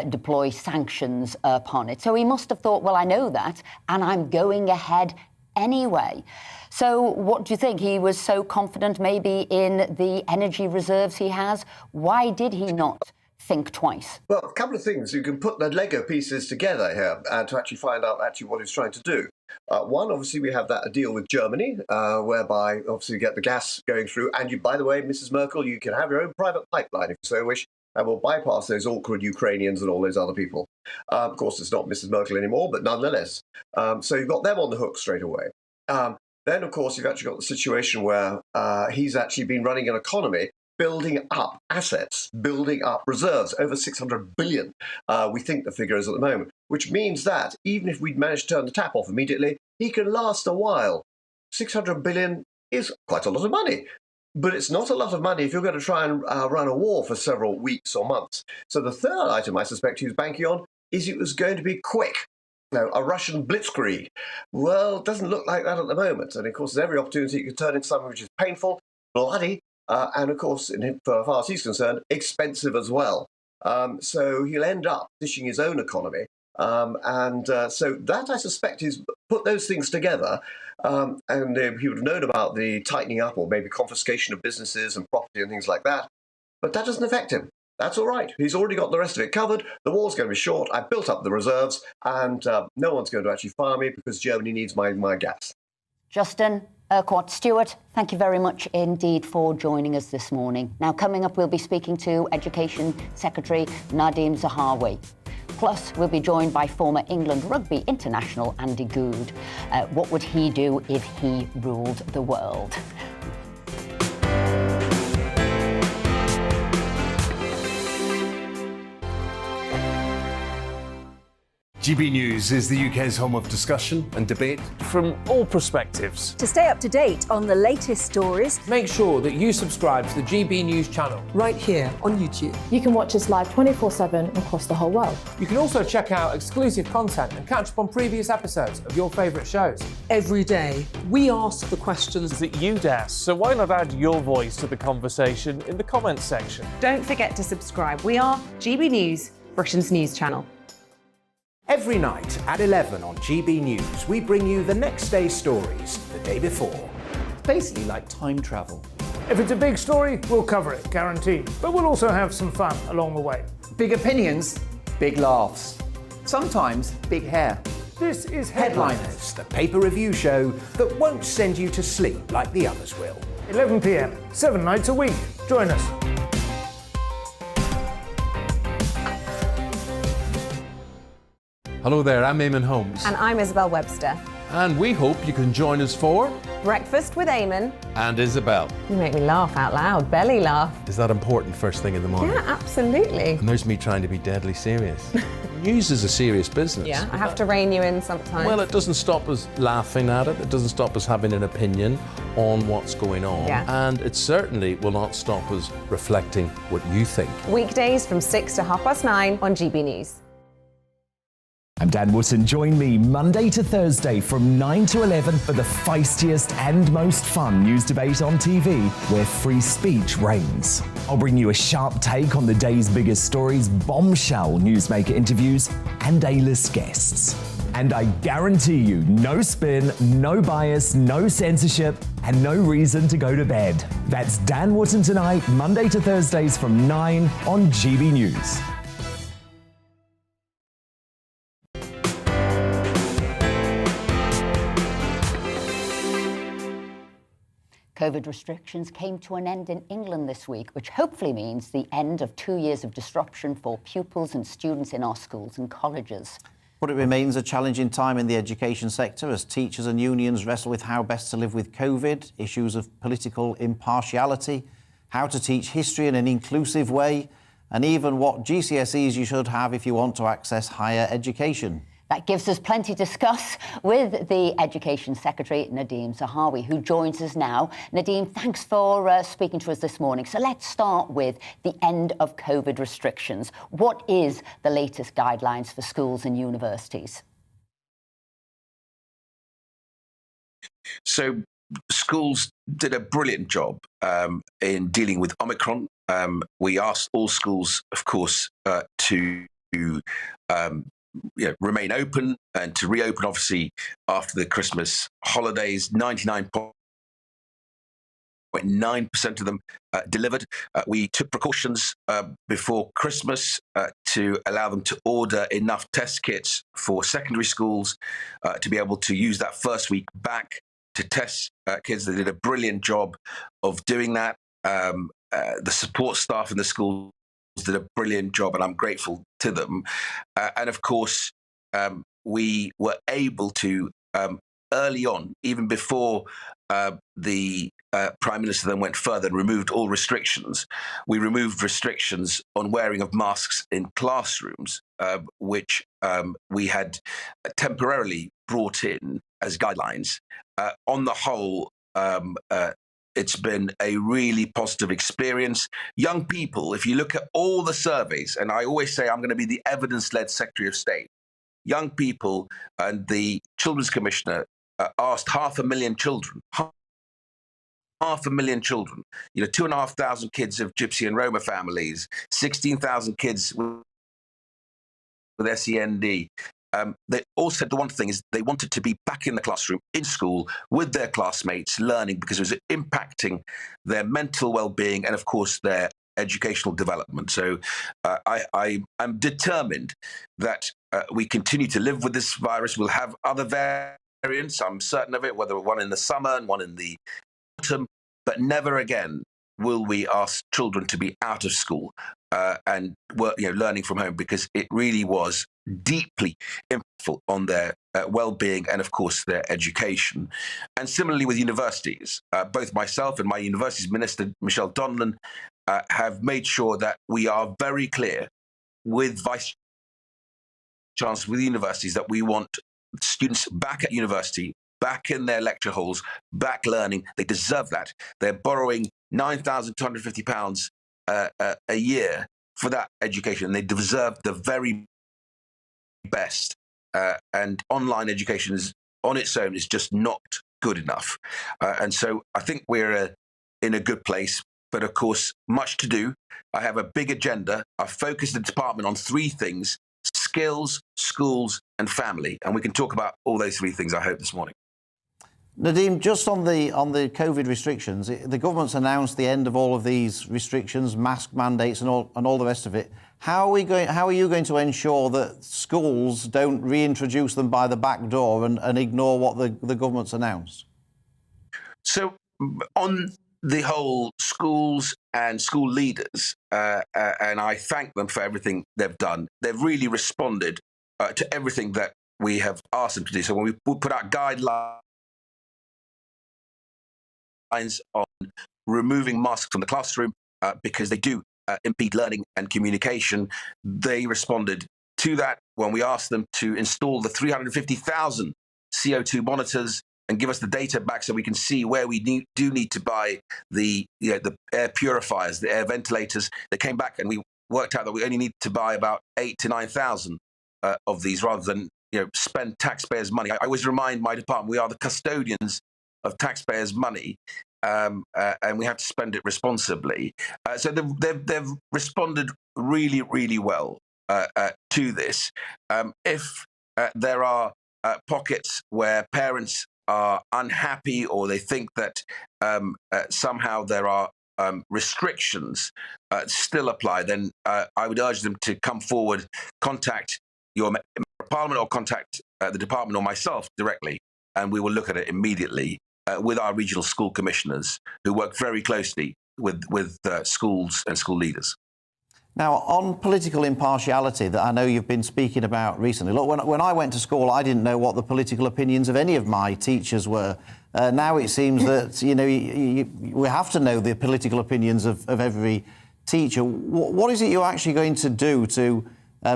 deploy sanctions upon it. So he must have thought, well, I know that, and I'm going ahead anyway. So what do you think? He was so confident maybe in the energy reserves he has. Why did he not think twice? Well, a couple of things. You can put the Lego pieces together here to actually find out what he's trying to do. One, obviously, we have that deal with Germany, whereby obviously you get the gas going through. And you, by the way, Mrs. Merkel, you can have your own private pipeline if you so wish, and will bypass those awkward Ukrainians and all those other people. Of course, it's not Mrs. Merkel anymore, but nonetheless. So you've got them on the hook straight away. Then, of course, you've actually got the situation where he's actually been running an economy, building up assets, building up reserves, over 600 billion, we think the figure is at the moment, which means that even if we'd managed to turn the tap off immediately, he can last a while. 600 billion is quite a lot of money, but it's not a lot of money if you're going to try and run a war for several weeks or months. So the third item I suspect he was banking on is it was going to be quick. Now, a Russian blitzkrieg. Well, it doesn't look like that at the moment. And of course, there's every opportunity you could turn into something which is painful, bloody, and of course, for far as he's concerned, expensive as well. So he'll end up dishing his own economy. So that, I suspect, is put those things together, and he would have known about the tightening up or maybe confiscation of businesses and property and things like that. But that doesn't affect him. That's all right. He's already got the rest of it covered. The war's going to be short. I've built up the reserves, and no one's going to actually fire me because Germany needs my gas. Justin Urquhart Stewart, thank you very much indeed for joining us this morning. Now, coming up, we'll be speaking to Education Secretary Nadeem Zahawi. Plus, we'll be joined by former England rugby international Andy Goode. What would he do if he ruled the world? GB News is the UK's home of discussion and debate from all perspectives. To stay up to date on the latest stories, Make sure that you subscribe to the GB News channel right here on YouTube. You can watch us live 24/7 across the whole world. You can also check out exclusive content and catch up on previous episodes of your favourite shows. Every day, we ask the questions that you'd ask, so why not add your voice to the conversation in the comments section? Don't forget to subscribe. We are GB News, Britain's news channel. Every night at 11 on GB News, we bring you the next day's stories the day before. Basically like time travel. If it's a big story, we'll cover it, guaranteed. But we'll also have some fun along the way. Big opinions, big laughs. Sometimes big hair. This is Headliners, the paper review show that won't send you to sleep like the others will. 11 p.m, 7 nights a week. Join us. Hello there, I'm Eamon Holmes. And I'm Isabel Webster. And we hope you can join us for Breakfast with Eamon. And Isabel. You make me laugh out loud, belly laugh. Is that important first thing in the morning? Yeah, absolutely. And there's me trying to be deadly serious. News is a serious business. Yeah, I have to rein you in sometimes. Well, it doesn't stop us laughing at it. It doesn't stop us having an opinion on what's going on. Yeah. And it certainly will not stop us reflecting what you think. Weekdays from 6 to 9:30 on GB News. I'm Dan Wootton. Join me Monday to Thursday from 9 to 11 for the feistiest and most fun news debate on TV, where free speech reigns. I'll bring you a sharp take on the day's biggest stories, bombshell newsmaker interviews, and A-list guests. And I guarantee you, no spin, no bias, no censorship, and no reason to go to bed. That's Dan Wootton Tonight, Monday to Thursdays from 9 on GB News. COVID restrictions came to an end in England this week, which hopefully means the end of 2 years of disruption for pupils and students in our schools and colleges. But it remains a challenging time in the education sector as teachers and unions wrestle with how best to live with COVID, issues of political impartiality, how to teach history in an inclusive way, and even what GCSEs you should have if you want to access higher education. That gives us plenty to discuss with the Education Secretary, Nadeem Zahawi, who joins us now. Nadeem, thanks for speaking to us this morning. So let's start with the end of COVID restrictions. What is the latest guidelines for schools and universities? So schools did a brilliant job in dealing with Omicron. We asked all schools, of course, to remain open and to reopen, obviously, after the Christmas holidays. 99.9% of them delivered. We took precautions before Christmas to allow them to order enough test kits for secondary schools to be able to use that first week back to test kids. They did a brilliant job of doing that. The support staff in the schools did a brilliant job, and I'm grateful to them. And of course, we were able to, early on, even before the Prime Minister then went further and removed all restrictions, we removed restrictions on wearing of masks in classrooms, which we had temporarily brought in as guidelines. On the whole, it's been a really positive experience. Young people, if you look at all the surveys, and I always say I'm going to be the evidence-led Secretary of State, young people, and the Children's Commissioner asked 500,000 children, 500,000 children, 2,500 kids of Gypsy and Roma families, 16,000 kids with SEND. They all said the one thing is they wanted to be back in the classroom, in school, with their classmates, learning, because it was impacting their mental well-being and, of course, their educational development. So I'm determined that we continue to live with this virus. We'll have other variants, I'm certain of it, whether one in the summer and one in the autumn, but never again will we ask children to be out of school and work, learning from home, because it really was deeply impactful on their well-being and, of course, their education. And similarly with universities, both myself and my universities minister, Michelle Donlan, have made sure that we are very clear with Vice Chancellors, with universities, that we want students back at university, back in their lecture halls, back learning. They deserve that. They're borrowing £9,250 a year for that education, and they deserve the very best. And online education is, on its own, is just not good enough. And so I think we're in a good place, but of course, much to do. I have a big agenda. I've focused the department on three things: skills, schools, and family. And we can talk about all those three things, I hope, this morning. Nadeem, just on the COVID restrictions, the government's announced the end of all of these restrictions, mask mandates, and all the rest of it. How are you going to ensure that schools don't reintroduce them by the back door and ignore what the government's announced? So, on the whole, schools and school leaders, and I thank them for everything they've done. They've really responded to everything that we have asked them to do. So when we put out guidelines on removing masks from the classroom because they do impede learning and communication, they responded to that when we asked them to install the 350,000 CO2 monitors and give us the data back so we can see where we do need to buy the air purifiers, the air ventilators. They came back and we worked out that we only need to buy about 8,000 to 9,000 of these, rather than spend taxpayers' money. I always remind my department we are the custodians of taxpayers' money, and we have to spend it responsibly. So they've responded really, really well to this. If there are pockets where parents are unhappy or they think that somehow there are restrictions still apply, then I would urge them to come forward, contact your Parliament or contact the department or myself directly, and we will look at it immediately with our regional school commissioners who work very closely with schools and school leaders. Now, on political impartiality that I know you've been speaking about recently, look, when I went to school, I didn't know what the political opinions of any of my teachers were. Now it seems that, you know, we have to know the political opinions of every teacher. What is it you're actually going to do to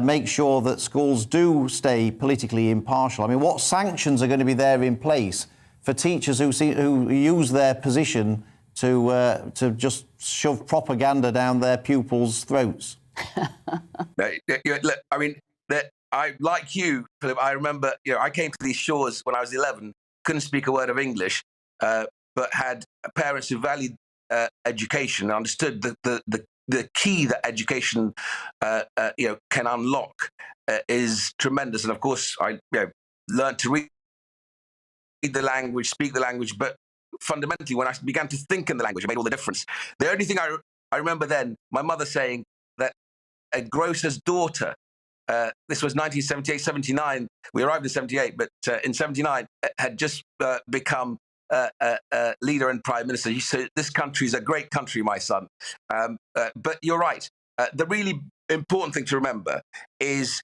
make sure that schools do stay politically impartial? I mean, what sanctions are going to be there in place for teachers who use their position to just shove propaganda down their pupils' throats? Look, I mean, like you, Philip, I remember, I came to these shores when I was 11, couldn't speak a word of English, but had parents who valued education, understood the key that education, can unlock is tremendous. And of course, I learned to read the language, speak the language, but fundamentally, when I began to think in the language, it made all the difference. The only thing I remember then, my mother saying that a grocer's daughter, this was 1978, 79, we arrived in 78, but in 79, had just become leader and prime minister. She said, "This country is a great country, my son." But you're right. The really important thing to remember is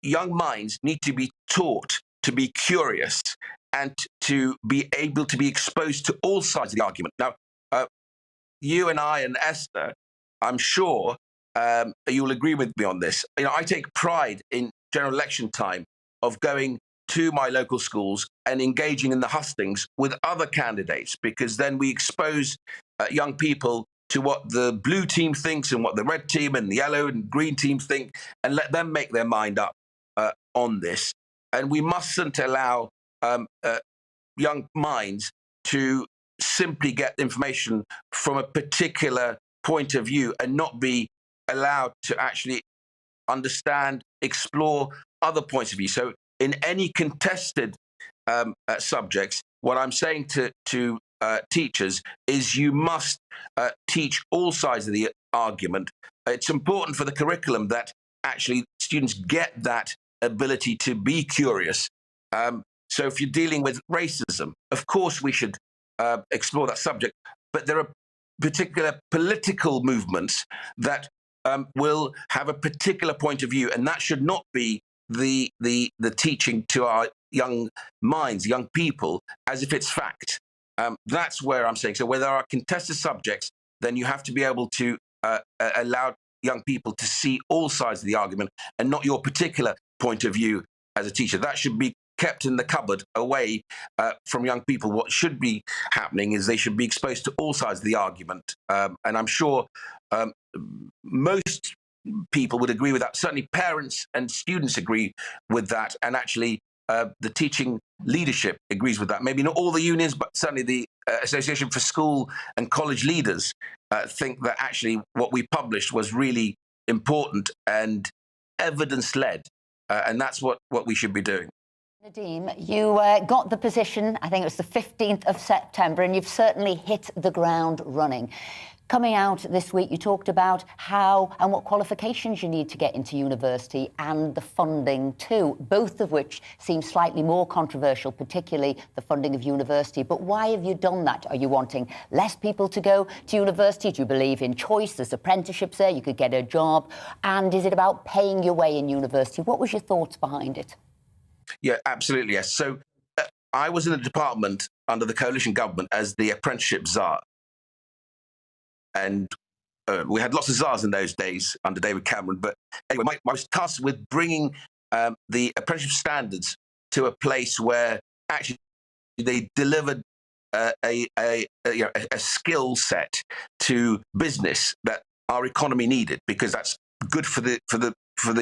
young minds need to be taught to be curious and to be able to be exposed to all sides of the argument. Now, you and I and Esther, I'm sure you'll agree with me on this. I take pride in general election time of going to my local schools and engaging in the hustings with other candidates, because then we expose young people to what the blue team thinks and what the red team and the yellow and green team think, and let them make their mind up on this. And we mustn't allow young minds to simply get information from a particular point of view and not be allowed to actually understand, explore other points of view. So in any contested subjects, what I'm saying to teachers is you must teach all sides of the argument. It's important for the curriculum that actually students get that ability to be curious. So if you're dealing with racism, of course we should explore that subject, but there are particular political movements that will have a particular point of view, and that should not be the teaching to our young minds, young people, as if it's fact. That's where I'm saying. So where there are contested subjects, then you have to be able to allow young people to see all sides of the argument and not your particular point of view as a teacher. That should be kept in the cupboard away from young people. What should be happening is they should be exposed to all sides of the argument. And I'm sure most people would agree with that. Certainly parents and students agree with that. And actually the teaching leadership agrees with that. Maybe not all the unions, but certainly the Association for School and College Leaders think that actually what we published was really important and evidence-led. And that's what we should be doing. Nadeem, you got the position, I think it was the 15th of September, and you've certainly hit the ground running. Coming out this week, you talked about how and what qualifications you need to get into university and the funding too, both of which seem slightly more controversial, particularly the funding of university. But why have you done that? Are you wanting less people to go to university? Do you believe in choice? There's apprenticeships there, you could get a job. And is it about paying your way in university? What was your thoughts behind it? Yeah, absolutely, yes. So I was in the department under the coalition government as the apprenticeship czar. And we had lots of czars in those days under David Cameron. But anyway, I was tasked with bringing the apprenticeship standards to a place where actually they delivered a skill set to business that our economy needed, because that's good for the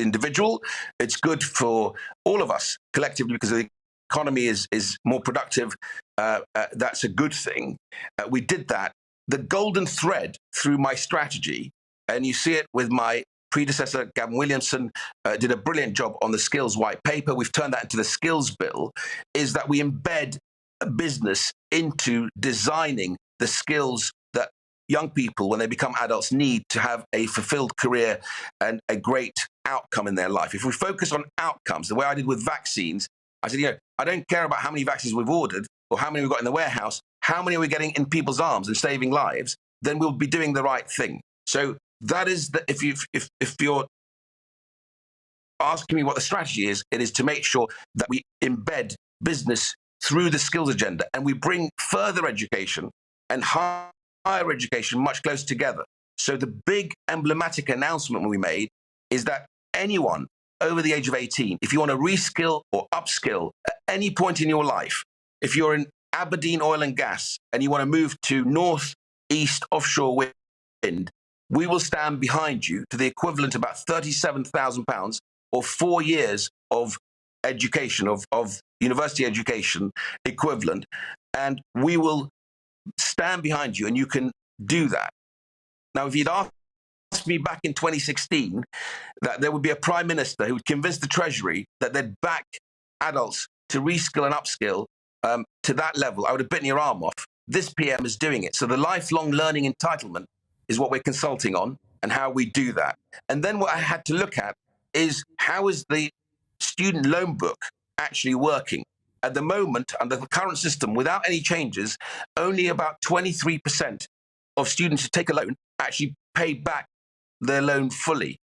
individual. It's good for all of us collectively, because the economy is more productive. That's a good thing. We did that. The golden thread through my strategy, and you see it with my predecessor, Gavin Williamson, did a brilliant job on the skills white paper. We've turned that into the skills bill, is that we embed business into designing the skills that young people, when they become adults, need to have a fulfilled career and a great outcome in their life. If we focus on outcomes, the way I did with vaccines, I said, I don't care about how many vaccines we've ordered or how many we've got in the warehouse, how many are we getting in people's arms and saving lives, then we'll be doing the right thing. So that is if you're asking me what the strategy is, it is to make sure that we embed business through the skills agenda and we bring further education and higher education much closer together. So the big emblematic announcement we made is that anyone over the age of 18, if you want to reskill or upskill at any point in your life, if you're in Aberdeen oil and gas and you want to move to northeast offshore wind, we will stand behind you to the equivalent of about £37,000 or 4 years of education, of university education equivalent, and we will stand behind you and you can do that. Now, if you'd asked me back in 2016 that there would be a prime minister who would convince the Treasury that they'd back adults to reskill and upskill to that level, I would have bitten your arm off. This PM is doing it. So the lifelong learning entitlement is what we're consulting on and how we do that. And then what I had to look at is how is the student loan book actually working? At the moment, under the current system, without any changes, only about 23% of students who take a loan actually pay back their loan fully.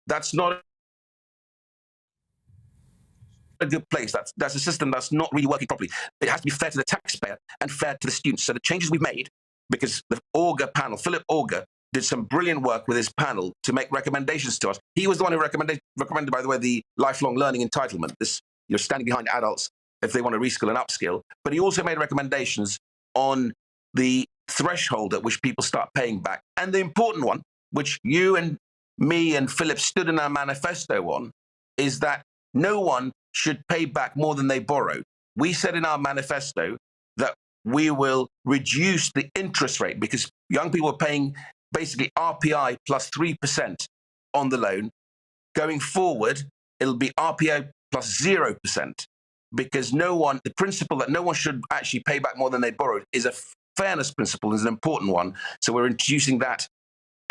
That's not a good place. That's a system that's not really working properly. It has to be fair to the taxpayer and fair to the students. So the changes we've made, because the Auger panel, Philip Auger, did some brilliant work with his panel to make recommendations to us. He was the one who recommended, by the way, the lifelong learning entitlement, this, you're standing behind adults if they want to reskill and upskill. But he also made recommendations on the threshold at which people start paying back. And the important one, which you and me and Philip stood in our manifesto on, is that no one should pay back more than they borrowed. We said in our manifesto that we will reduce the interest rate because young people are paying basically RPI plus 3% on the loan. Going forward, it'll be RPI plus 0%, because the principle that no one should actually pay back more than they borrowed is a fairness principle, is an important one. So we're introducing that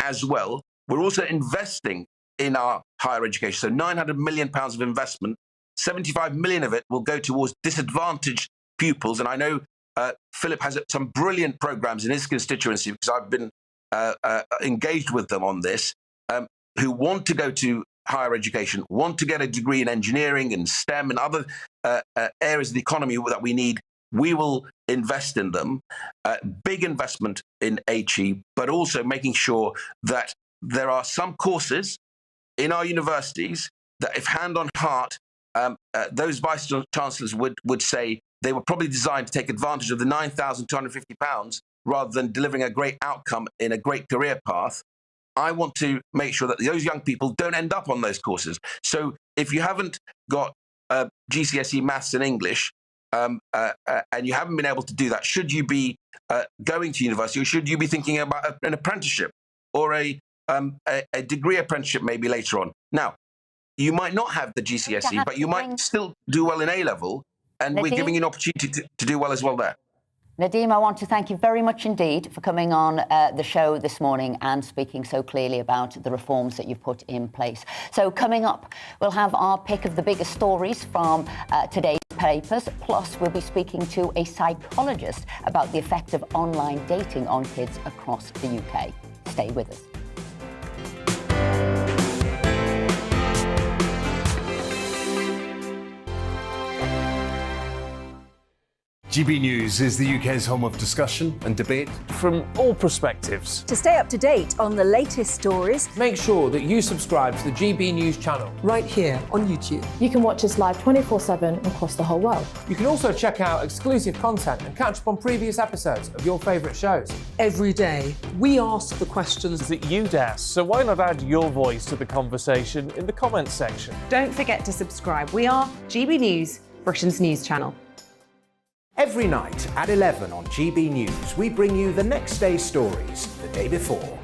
as well. We're also investing in our higher education. So £900 million of investment, 75 million of it will go towards disadvantaged pupils. And I know Philip has some brilliant programs in his constituency, because I've been engaged with them on this, who want to go to higher education, want to get a degree in engineering and STEM and other areas of the economy that we need. We will invest in them. Big investment in HE, but also making sure that there are some courses in our universities that, if hand on heart, those vice chancellors would say they were probably designed to take advantage of the £9,250 rather than delivering a great outcome in a great career path. I want to make sure that those young people don't end up on those courses. So if you haven't got GCSE maths and English, and you haven't been able to do that, should you be going to university, or should you be thinking about an apprenticeship or a degree apprenticeship maybe later on? Now, you might not have the GCSE, but you might still do well in A-level, and Nadeem, we're giving you an opportunity to do well as well there. Nadeem, I want to thank you very much indeed for coming on the show this morning and speaking so clearly about the reforms that you've put in place. So coming up, we'll have our pick of the biggest stories from today's papers, plus we'll be speaking to a psychologist about the effect of online dating on kids across the UK. Stay with us. GB News is the UK's home of discussion and debate from all perspectives. To stay up to date on the latest stories, make sure that you subscribe to the GB News channel right here on YouTube. You can watch us live 24/7 across the whole world. You can also check out exclusive content and catch up on previous episodes of your favourite shows. Every day, we ask the questions that you'd ask, so why not add your voice to the conversation in the comments section? Don't forget to subscribe. We are GB News, Britain's news channel. Every night at 11 on GB News, we bring you the next day's stories the day before.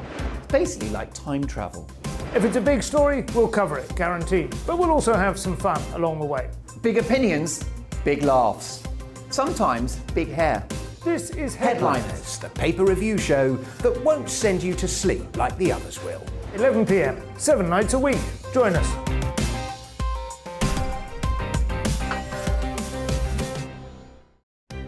Basically like time travel. If it's a big story, we'll cover it, guaranteed. But we'll also have some fun along the way. Big opinions, big laughs. Sometimes big hair. This is Headliners, the paper review show that won't send you to sleep like the others will. 11 p.m, 7 nights a week. Join us.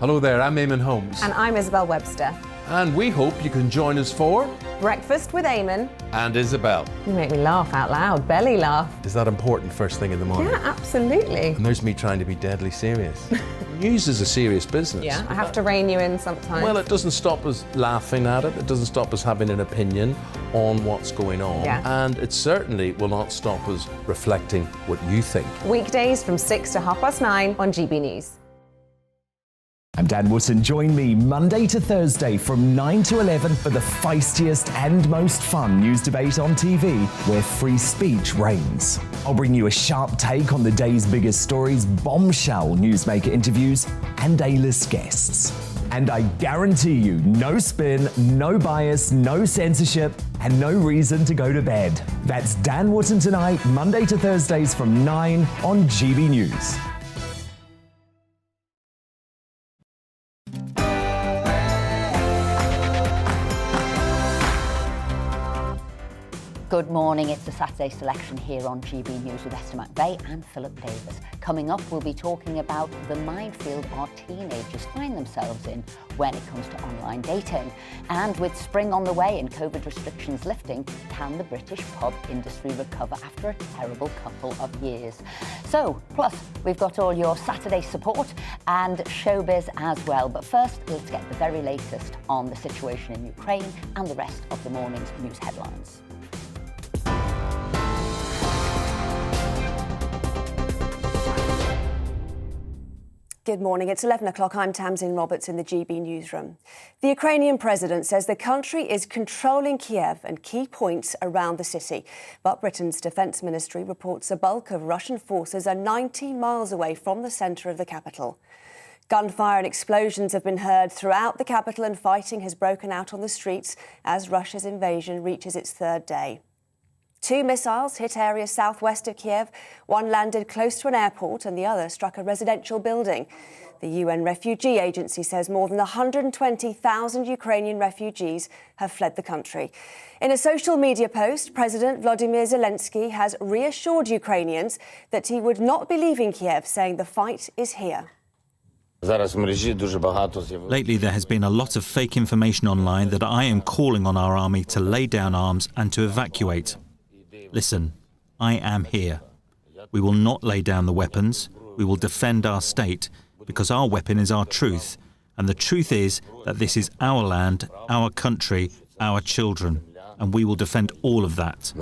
Hello there, I'm Eamon Holmes. And I'm Isabel Webster. And we hope you can join us for Breakfast with Eamon. And Isabel. You make me laugh out loud, belly laugh. Is that important first thing in the morning? Yeah, absolutely. And there's me trying to be deadly serious. News is a serious business. Yeah, I have to rein you in sometimes. Well, it doesn't stop us laughing at it. It doesn't stop us having an opinion on what's going on. Yeah. And it certainly will not stop us reflecting what you think. Weekdays from 6 to 9:30 on GB News. I'm Dan Wootton. Join me Monday to Thursday from 9 to 11 for the feistiest and most fun news debate on TV, where free speech reigns. I'll bring you a sharp take on the day's biggest stories, bombshell newsmaker interviews, and A-list guests. And I guarantee you, no spin, no bias, no censorship, and no reason to go to bed. That's Dan Wootton tonight, Monday to Thursdays from 9 on GB News. Good morning, it's the Saturday selection here on GB News with Esther McVeigh and Philip Davis. Coming up, we'll be talking about the minefield our teenagers find themselves in when it comes to online dating. And with spring on the way and COVID restrictions lifting, can the British pub industry recover after a terrible couple of years? So, plus, we've got all your Saturday support and showbiz as well. But first, let's get the very latest on the situation in Ukraine and the rest of the morning's news headlines. Good morning. It's 11 o'clock. I'm Tamsin Roberts in the GB newsroom. The Ukrainian president says the country is controlling Kiev and key points around the city. But Britain's defence ministry reports a bulk of Russian forces are 90 miles away from the centre of the capital. Gunfire and explosions have been heard throughout the capital, and fighting has broken out on the streets as Russia's invasion reaches its third day. 2 missiles hit areas southwest of Kiev. One landed close to an airport and the other struck a residential building. The UN Refugee Agency says more than 120,000 Ukrainian refugees have fled the country. In a social media post, President Volodymyr Zelensky has reassured Ukrainians that he would not be leaving Kiev, saying the fight is here. Lately, there has been a lot of fake information online that I am calling on our army to lay down arms and to evacuate. Listen, I am here. We will not lay down the weapons. We will defend our state, because our weapon is our truth. And the truth is that this is our land, our country, our children. And we will defend all of that.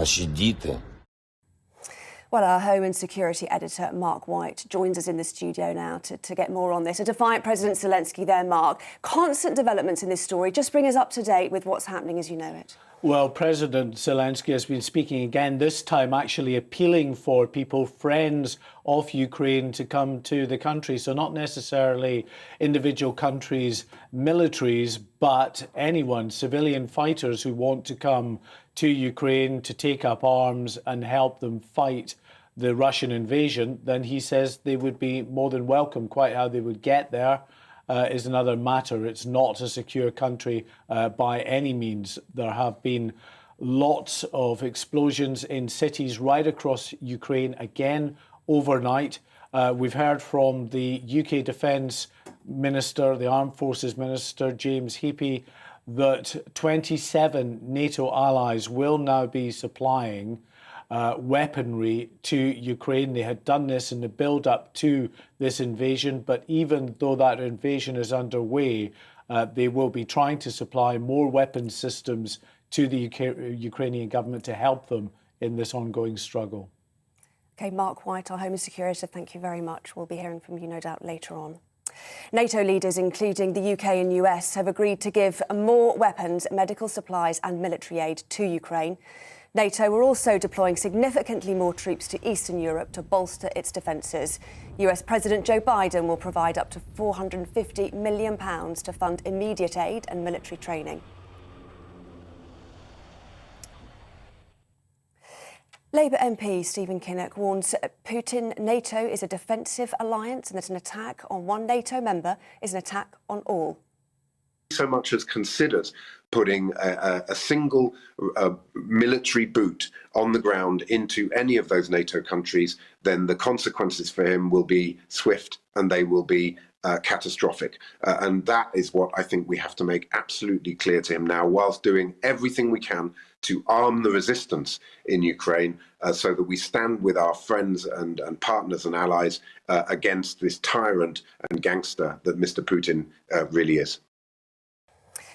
Well, our Home and Security editor, Mark White, joins us in the studio now to get more on this. A defiant President Zelensky there, Mark. Constant developments in this story. Just bring us up to date with what's happening as you know it. Well, President Zelensky has been speaking again, this time actually appealing for people, friends of Ukraine, to come to the country. So not necessarily individual countries' militaries, but anyone, civilian fighters who want to come to Ukraine to take up arms and help them fight the Russian invasion. Then he says they would be more than welcome. Quite how they would get there is another matter. It's not a secure country by any means. There have been lots of explosions in cities right across Ukraine again overnight. We've heard from the UK Defence Minister, the Armed Forces Minister, James Heapy, that 27 NATO allies will now be supplying weaponry to Ukraine. They had done this in the build-up to this invasion, but even though that invasion is underway, they will be trying to supply more weapon systems to the Ukrainian government to help them in this ongoing struggle. OK, Mark White, our Home and Security, thank you very much. We'll be hearing from you, no doubt, later on. NATO leaders, including the UK and US, have agreed to give more weapons, medical supplies and military aid to Ukraine. NATO are also deploying significantly more troops to Eastern Europe to bolster its defences. US President Joe Biden will provide up to £450 million to fund immediate aid and military training. Labour MP Stephen Kinnock warns Putin NATO is a defensive alliance and that an attack on one NATO member is an attack on all. So much as considered putting a single military boot on the ground into any of those NATO countries, then the consequences for him will be swift and they will be catastrophic. And that is what I think we have to make absolutely clear to him now, whilst doing everything we can to arm the resistance in Ukraine so that we stand with our friends and partners and allies against this tyrant and gangster that Mr. Putin really is.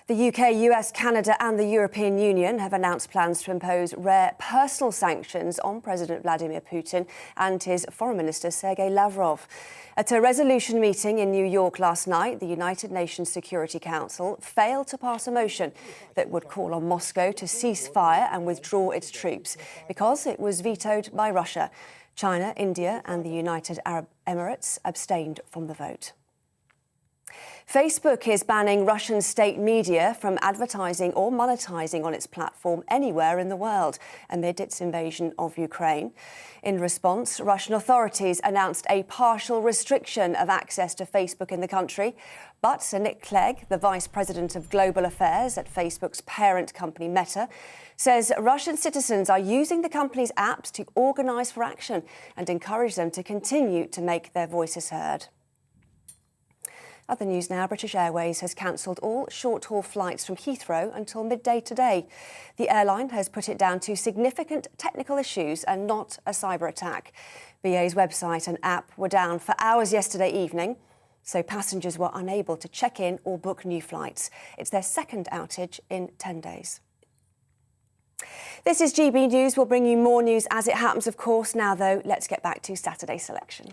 The UK, US, Canada and the European Union have announced plans to impose rare personal sanctions on President Vladimir Putin and his Foreign Minister Sergei Lavrov. At a resolution meeting in New York last night, the United Nations Security Council failed to pass a motion that would call on Moscow to cease fire and withdraw its troops because it was vetoed by Russia. China, India and the United Arab Emirates abstained from the vote. Facebook is banning Russian state media from advertising or monetising on its platform anywhere in the world amid its invasion of Ukraine. In response, Russian authorities announced a partial restriction of access to Facebook in the country. But Nick Clegg, the Vice President of Global Affairs at Facebook's parent company Meta, says Russian citizens are using the company's apps to organise for action and encourage them to continue to make their voices heard. Other news now, British Airways has cancelled all short-haul flights from Heathrow until midday today. The airline has put it down to significant technical issues and not a cyber attack. BA's website and app were down for hours yesterday evening, so passengers were unable to check in or book new flights. It's their second outage in 10 days. This is GB News. We'll bring you more news as it happens, of course. Now, though, let's get back to Saturday Selection.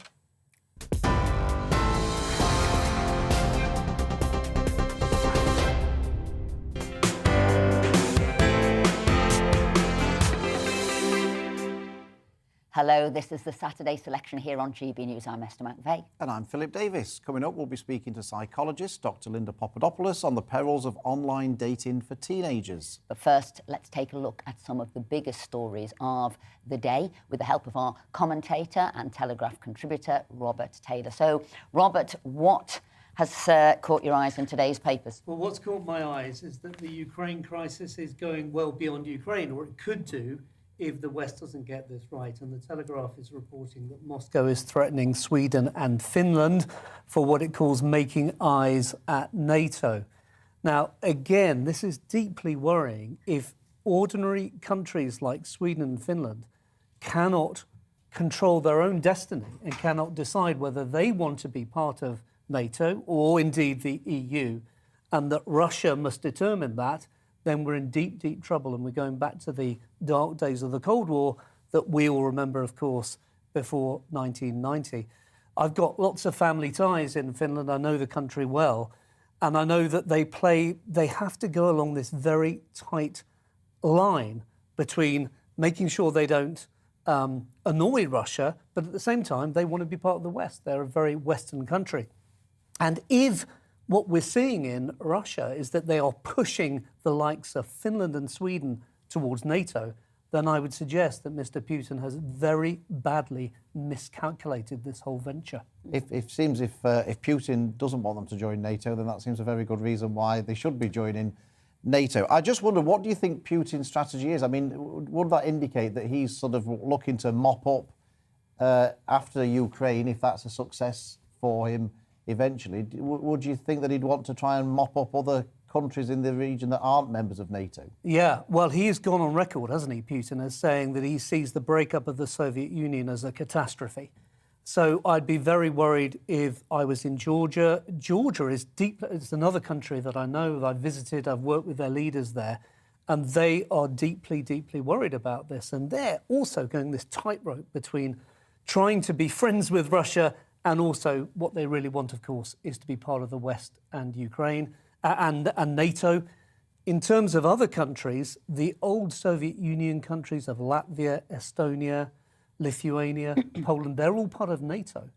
Hello, this is the Saturday Selection here on GB News. I'm Esther McVeigh. And I'm Philip Davis. Coming up, we'll be speaking to psychologist Dr. Linda Papadopoulos on the perils of online dating for teenagers. But first, let's take a look at some of the biggest stories of the day with the help of our commentator and Telegraph contributor, Robert Taylor. So, Robert, what has caught your eyes in today's papers? Well, what's caught my eyes is that the Ukraine crisis is going well beyond Ukraine, or it could do, if the West doesn't get this right. And the Telegraph is reporting that Moscow is threatening Sweden and Finland for what it calls making eyes at NATO. Now, again, this is deeply worrying if ordinary countries like Sweden and Finland cannot control their own destiny and cannot decide whether they want to be part of NATO or indeed the EU, and that Russia must determine that, then we're in deep, deep trouble. And we're going back to the dark days of the Cold War that we all remember, of course, before 1990. I've got lots of family ties in Finland. I know the country well. And I know that they have to go along this very tight line between making sure they don't annoy Russia, but at the same time, they want to be part of the West. They're a very Western country. And if what we're seeing in Russia is that they are pushing the likes of Finland and Sweden towards NATO, then I would suggest that Mr. Putin has very badly miscalculated this whole venture. If Putin doesn't want them to join NATO, then that seems a very good reason why they should be joining NATO. I just wonder, what do you think Putin's strategy is? I mean, would that indicate that he's sort of looking to mop up after Ukraine, if that's a success for him eventually? Would you think that he'd want to try and mop up other countries in the region that aren't members of NATO? Yeah, well, he's gone on record, hasn't he, Putin, as saying that he sees the breakup of the Soviet Union as a catastrophe. So I'd be very worried if I was in Georgia. Georgia is it's another country that I know, that I've visited, I've worked with their leaders there, and they are deeply, deeply worried about this. And they're also going this tightrope between trying to be friends with Russia and also what they really want, of course, is to be part of the West and Ukraine and NATO. In terms of other countries, the old Soviet Union countries of Latvia, Estonia, Lithuania, Poland, they're all part of NATO.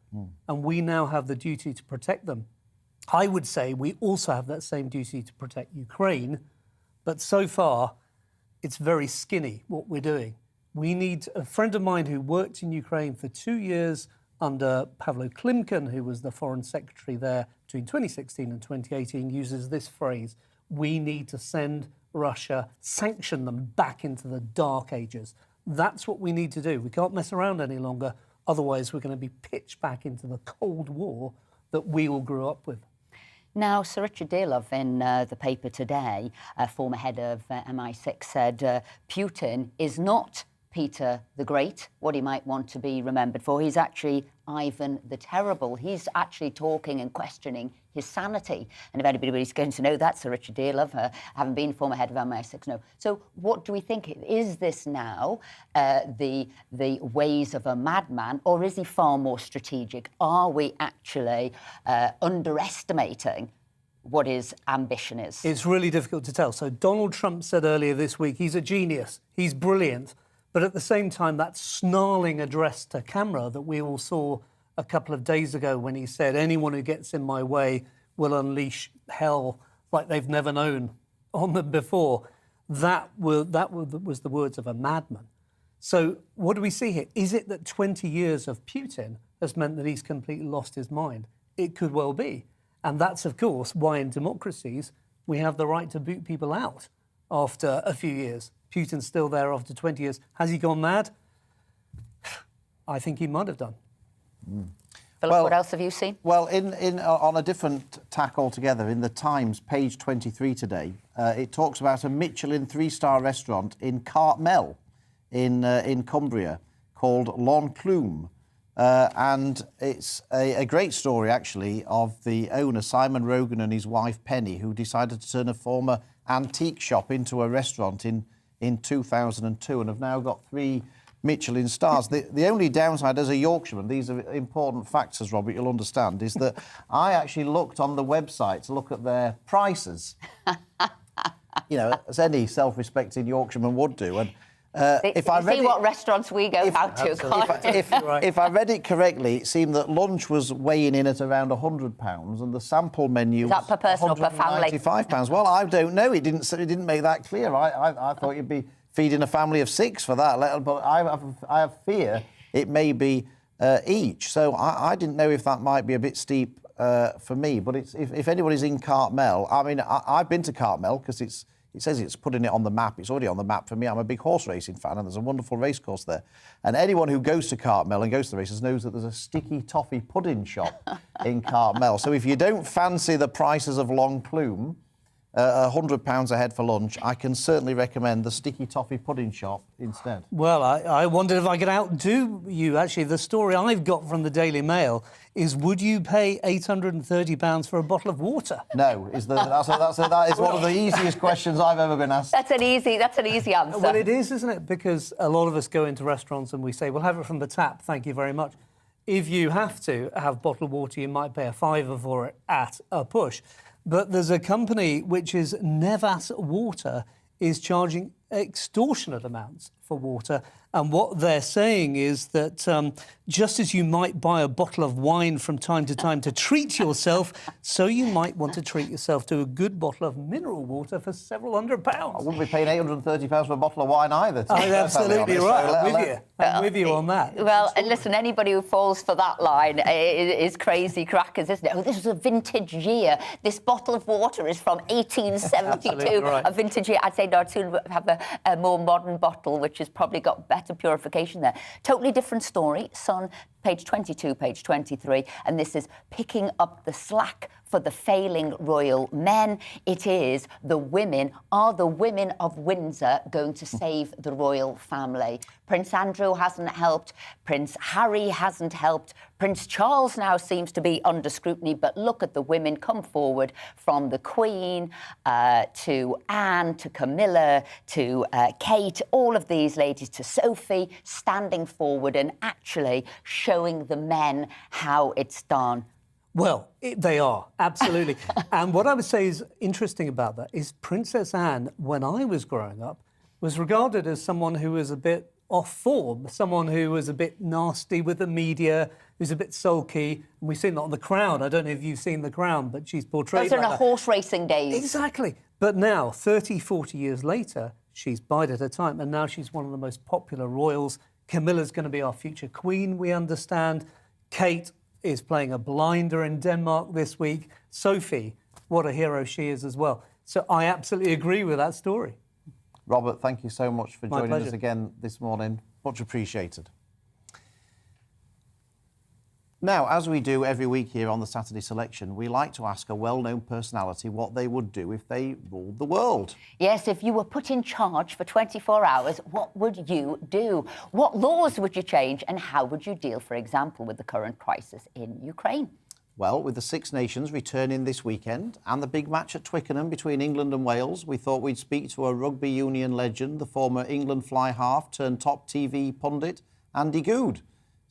And we now have the duty to protect them. I would say we also have that same duty to protect Ukraine, but so far it's very skinny what we're doing. We need a friend of mine who worked in Ukraine for 2 years under Pavlo Klimkin, who was the foreign secretary there between 2016 and 2018, uses this phrase: we need to send Russia, sanction them back into the dark ages. That's what we need to do. We can't mess around any longer. Otherwise, we're going to be pitched back into the Cold War that we all grew up with. Now, Sir Richard Dearlove in the paper today, former head of MI6, said Putin is not Peter the Great, what he might want to be remembered for. He's actually Ivan the Terrible. He's actually talking and questioning his sanity. And if anybody's going to know that, Sir Richard Dearlove, having been former head of MI6, no. So what do we think? Is this now the ways of a madman, or is he far more strategic? Are we actually underestimating what his ambition is? It's really difficult to tell. So Donald Trump said earlier this week he's a genius, he's brilliant. But at the same time, that snarling address to camera that we all saw a couple of days ago when he said, anyone who gets in my way will unleash hell like they've never known on them before, that was the words of a madman. So what do we see here? Is it that 20 years of Putin has meant that he's completely lost his mind? It could well be. And that's, of course, why in democracies we have the right to boot people out after a few years. Putin's still there after 20 years. Has he gone mad? I think he might have done. Philip, what else have you seen? Well, on a different tack altogether, in the Times, page 23 today, it talks about a Michelin 3-star restaurant in Cartmel in Cumbria called L'Enclume. And it's a great story, actually, of the owner, Simon Rogan, and his wife, Penny, who decided to turn a former antique shop into a restaurant in 2002 and have now got 3 Michelin stars. The only downside as a Yorkshireman, these are important factors, Robert, you'll understand, is that I actually looked on the website to look at their prices, you know, as any self-respecting Yorkshireman would do. And if I read see what restaurants we go out to. If I read it correctly, it seemed that lunch was weighing in at around £100 and the sample menu was per person or per family? £195. Well, I don't know. It didn't make that clear. I thought you'd be feeding a family of 6 for that. But I have fear it may be each. So I didn't know if that might be a bit steep for me. But if anybody's in Cartmel, I mean, I've been to Cartmel because it says it's putting it on the map. It's already on the map for me. I'm a big horse racing fan, and there's a wonderful racecourse there. And anyone who goes to Cartmel and goes to the races knows that there's a sticky toffee pudding shop in Cartmel. So if you don't fancy the prices of L'Enclume, £100 a head for lunch, I can certainly recommend the sticky toffee pudding shop instead. Well, I wondered if I could outdo you. Actually, the story I've got from the Daily Mail is, would you pay £830 for a bottle of water? No, that is one of the easiest questions I've ever been asked. That's an easy answer. Well, it is, isn't it? Because a lot of us go into restaurants and we say, we'll have it from the tap, thank you very much. If you have to have bottled water, you might pay a £5 for it at a push. But there's a company which is Nevas Water is charging extortionate amounts for water. And what they're saying is that just as you might buy a bottle of wine from time to time to treat yourself, so you might want to treat yourself to a good bottle of mineral water for several £100s. I wouldn't be paying £830 for a bottle of wine either. Absolutely right. I'm with you on that. Well, and listen, anybody who falls for that line is crazy crackers, isn't it? Oh, this is a vintage year. This bottle of water is from 1872. Right. A vintage year. I'd say no, I'd soon have a more modern bottle, which has probably got better purification there. Totally different story. Sun, page 22, page 23, and this is picking up the slack for the failing royal men. It is the women. Are the women of Windsor going to save the royal family? Prince Andrew hasn't helped. Prince Harry hasn't helped. Prince Charles now seems to be under scrutiny, but look at the women come forward, from the Queen to Anne, to Camilla, to Kate, all of these ladies, to Sophie, standing forward and actually showing the men how it's done. Well, they are, absolutely. And what I would say is interesting about that is Princess Anne, when I was growing up, was regarded as someone who was a bit off form, someone who was a bit nasty with the media, who's a bit sulky. And we've seen that on The Crown. I don't know if you've seen The Crown, but she's portrayed those are in the horse racing days. Exactly. But now, 30, 40 years later, She's bided her time, and now she's one of the most popular royals. Camilla's going to be our future queen, we understand. Kate is playing a blinder in Denmark this week. Sophie, what a hero she is as well. So I absolutely agree with that story. Robert, thank you so much for My joining pleasure. us again this morning. Much appreciated. Now, as we do every week here on the Saturday Selection, we like to ask a well-known personality what they would do if they ruled the world. Yes, if you were put in charge for 24 hours, what would you do? What laws would you change, and how would you deal, for example, with the current crisis in Ukraine? Well, with the Six Nations returning this weekend and the big match at Twickenham between England and Wales, we thought we'd speak to a rugby union legend, the former England fly half turned top TV pundit, Andy Goode.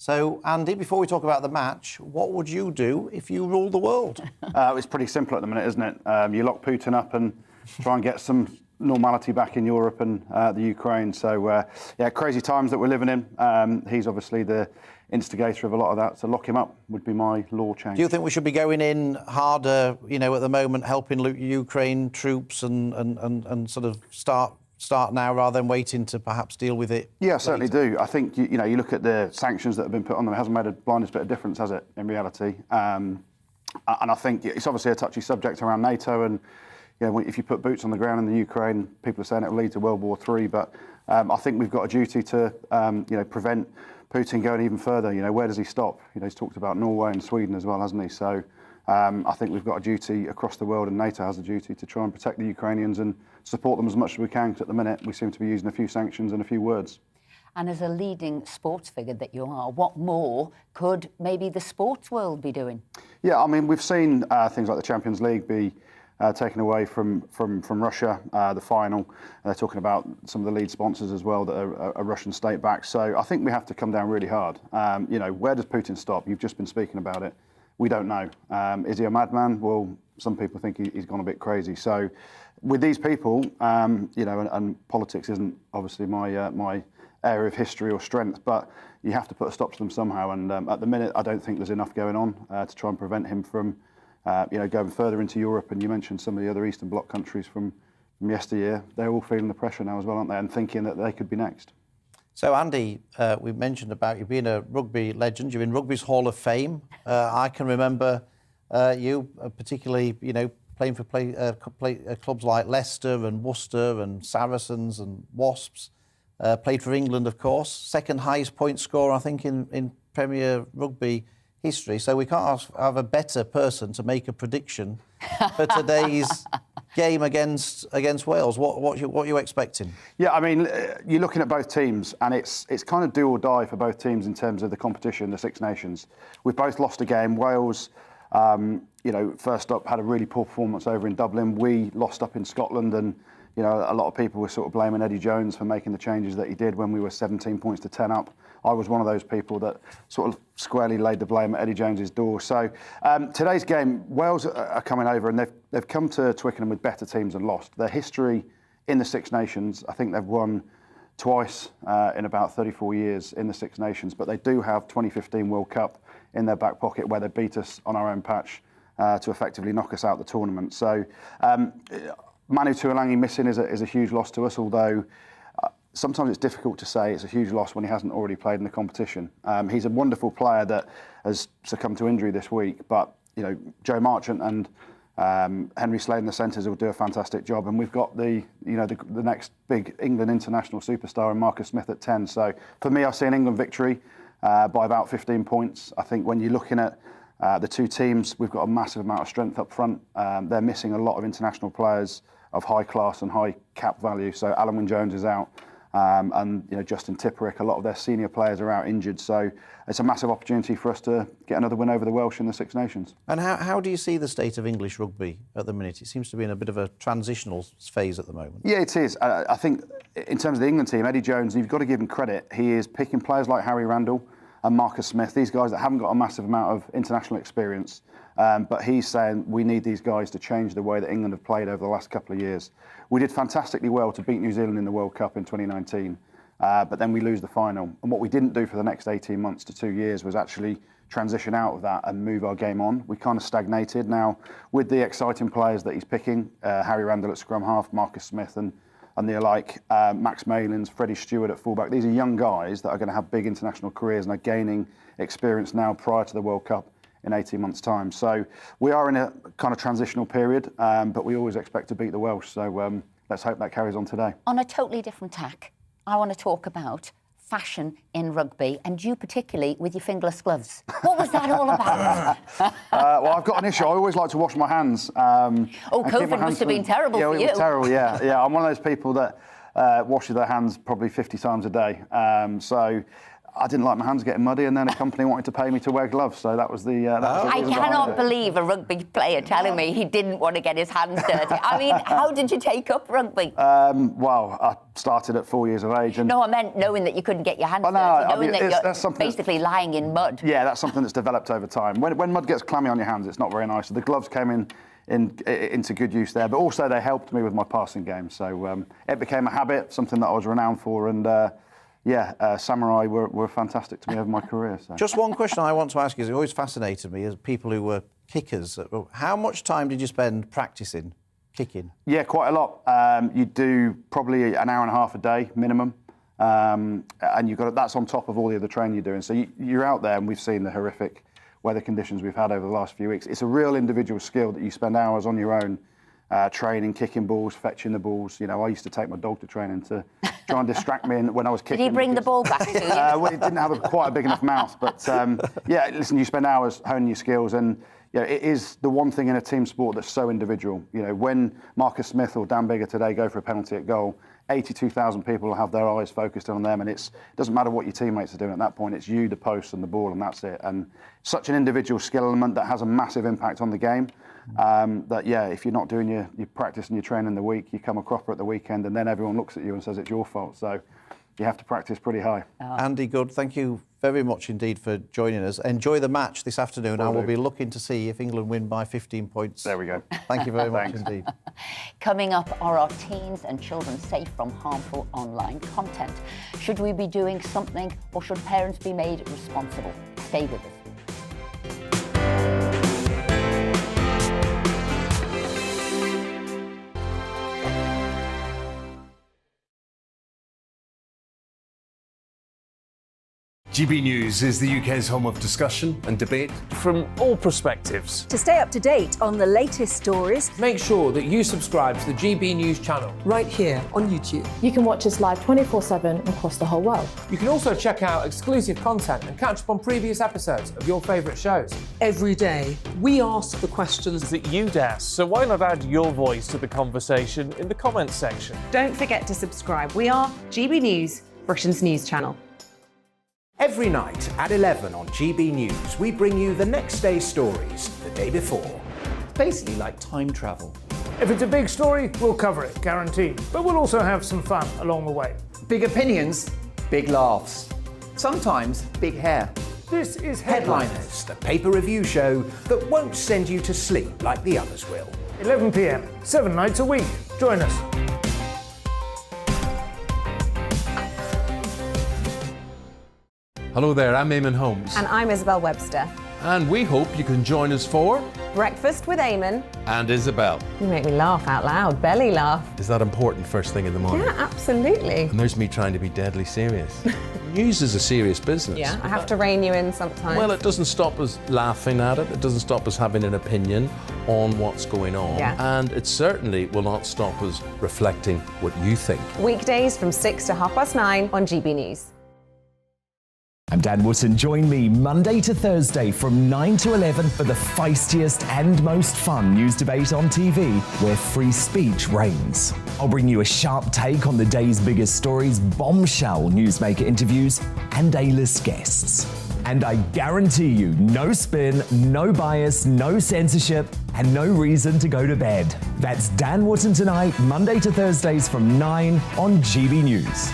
So, Andy, before we talk about the match, what would you do if you ruled the world? It's pretty simple at the minute, isn't it? You lock Putin up and try and get some normality back in Europe and the Ukraine. So, yeah, crazy times that we're living in. He's obviously the instigator of a lot of that. So lock him up would be my law change. Do you think we should be going in harder, you know, at the moment, helping Ukraine troops and sort of start now rather than waiting to perhaps deal with it? Yeah, I certainly do. I think, you know, you look at the sanctions that have been put on them, it hasn't made a blindest bit of difference, has it, in reality? And I think it's obviously a touchy subject around NATO, and, you know, if you put boots on the ground in the Ukraine, people are saying it will lead to World War III, but I think we've got a duty to, you know, prevent Putin going even further. You know, where does he stop? You know, he's talked about Norway and Sweden as well, hasn't he? So I think we've got a duty across the world, and NATO has a duty to try and protect the Ukrainians and support them as much as we can, because at the minute we seem to be using a few sanctions and a few words. And as a leading sports figure that you are, what more could maybe the sports world be doing? Yeah, I mean, we've seen things like the Champions League be taken away from Russia, the final. They're talking about some of the lead sponsors as well that are Russian state-backed. So I think we have to come down really hard. You know, where does Putin stop? You've just been speaking about it. We don't know. Is he a madman? Well, some people think he's gone a bit crazy. So with these people, you know, and politics isn't obviously my area of history or strength, but you have to put a stop to them somehow. And at the minute, I don't think there's enough going on to try and prevent him from, you know, going further into Europe. And you mentioned some of the other Eastern Bloc countries from yesteryear. They're all feeling the pressure now as well, aren't they? And thinking that they could be next. So, Andy, we mentioned about you being a rugby legend. You're in rugby's Hall of Fame. I can remember you particularly, you know, playing for clubs like Leicester and Worcester and Saracens and Wasps. Played for England, of course. Second highest point scorer, I think, in Premier Rugby history. So we can't have a better person to make a prediction for today's game against Wales. What are you expecting? Yeah, I mean, you're looking at both teams, and it's kind of do or die for both teams in terms of the competition, the Six Nations. We've both lost a game. Wales, you know, first up, had a really poor performance over in Dublin. We lost up in Scotland, and, you know, a lot of people were sort of blaming Eddie Jones for making the changes that he did when we were 17 points to 10 up. I was one of those people that sort of squarely laid the blame at Eddie Jones's door. So today's game, Wales are coming over, and they've come to Twickenham with better teams and lost. Their history in the Six Nations, I think they've won twice in about 34 years in the Six Nations, but they do have 2015 World Cup in their back pocket, where they beat us on our own patch to effectively knock us out the tournament. So Manu Tuolangi missing is a huge loss to us, although sometimes it's difficult to say it's a huge loss when he hasn't already played in the competition. He's a wonderful player that has succumbed to injury this week, but, you know, Joe Marchant and Henry Slade in the centres will do a fantastic job, and we've got the next big England international superstar in Marcus Smith at 10. So for me, I see an England victory by about 15 points. I think when you're looking at the two teams, we've got a massive amount of strength up front. They're missing a lot of international players of high class and high cap value. So Alan Wynne-Jones is out, and, you know, Justin Tipperick, a lot of their senior players are out injured. So it's a massive opportunity for us to get another win over the Welsh in the Six Nations. And how do you see the state of English rugby at the minute? It seems to be in a bit of a transitional phase at the moment. Yeah, it is. I think in terms of the England team, Eddie Jones, you've got to give him credit. He is picking players like Harry Randall and Marcus Smith, these guys that haven't got a massive amount of international experience. But he's saying we need these guys to change the way that England have played over the last couple of years. We did fantastically well to beat New Zealand in the World Cup in 2019, but then we lose the final. And what we didn't do for the next 18 months to 2 years was actually transition out of that and move our game on. We kind of stagnated. Now, with the exciting players that he's picking, Harry Randall at scrum half, Marcus Smith and and they're like Max Malins, Freddie Stewart at fullback. These are young guys that are going to have big international careers and are gaining experience now prior to the World Cup in 18 months' time. So we are in a kind of transitional period, but we always expect to beat the Welsh. So let's hope that carries on today. On a totally different tack, I want to talk about fashion in rugby, and you particularly with your fingerless gloves. What was that all about? Well, I've got an issue. I always like to wash my hands. COVID must have been terrible for you. Yeah, it was terrible, yeah. I'm one of those people that washes their hands probably 50 times a day. So I didn't like my hands getting muddy, and then a company wanted to pay me to wear gloves, so that was the... I cannot believe a rugby player telling me he didn't want to get his hands dirty. I mean, how did you take up rugby? Well, I started at 4 years of age. And no, I meant knowing that you couldn't get your hands dirty, knowing that you're basically lying in mud. Yeah, that's something that's developed over time. When mud gets clammy on your hands, it's not very nice. So the gloves came into good use there, but also they helped me with my passing game. So it became a habit, something that I was renowned for, and Samurai were fantastic to me over my career. So. Just one question I want to ask you, it always fascinated me, as people who were kickers. How much time did you spend practising kicking? Yeah, quite a lot. You do probably an hour and a half a day minimum, and that's on top of all the other training you're doing. So you're out there, and we've seen the horrific weather conditions we've had over the last few weeks. It's a real individual skill that you spend hours on your own, training, kicking balls, fetching the balls. You know, I used to take my dog to training to try and distract me when I was kicking. Did he bring the ball back to you? Well, it didn't have quite a big enough mouth, but listen, you spend hours honing your skills, and it is the one thing in a team sport that's so individual. You know, when Marcus Smith or Dan Biggar today go for a penalty at goal, 82,000 people will have their eyes focused on them, and it doesn't matter what your teammates are doing at that point. It's you, the post, and the ball, and that's it. And such an individual skill element that has a massive impact on the game. If you're not doing your practice and your training in the week, you come a cropper at the weekend, and then everyone looks at you and says it's your fault. So you have to practice pretty high. Andy Good, thank you very much indeed for joining us. Enjoy the match this afternoon. I will be looking to see if England win by 15 points. There we go. Thank you very much indeed. Coming up, are our teens and children safe from harmful online content? Should we be doing something, or should parents be made responsible? Stay with us. GB News is the UK's home of discussion and debate from all perspectives. To stay up to date on the latest stories, make sure that you subscribe to the GB News channel right here on YouTube. You can watch us live 24/7 across the whole world. You can also check out exclusive content and catch up on previous episodes of your favourite shows. Every day, we ask the questions that you'd ask, so why not add your voice to the conversation in the comments section? Don't forget to subscribe. We are GB News, Britain's news channel. Every night at 11 on GB News, we bring you the next day's stories the day before. Basically like time travel. If it's a big story, we'll cover it, guaranteed. But we'll also have some fun along the way. Big opinions, big laughs. Sometimes big hair. This is Headliners, the paper review show that won't send you to sleep like the others will. 11 p.m, 7 nights a week. Join us. Hello there, I'm Eamon Holmes. And I'm Isabel Webster. And we hope you can join us for Breakfast with Eamon. And Isabel. You make me laugh out loud, belly laugh. Is that important first thing in the morning? Yeah, absolutely. And there's me trying to be deadly serious. News is a serious business. Yeah, I have to rein you in sometimes. Well, it doesn't stop us laughing at it. It doesn't stop us having an opinion on what's going on. Yeah. And it certainly will not stop us reflecting what you think. Weekdays from 6 to 9:30 on GB News. I'm Dan Wootton. Join me Monday to Thursday from 9 to 11 for the feistiest and most fun news debate on TV, where free speech reigns. I'll bring you a sharp take on the day's biggest stories, bombshell newsmaker interviews, and A-list guests. And I guarantee you, no spin, no bias, no censorship, and no reason to go to bed. That's Dan Wootton tonight, Monday to Thursdays from 9 on GB News.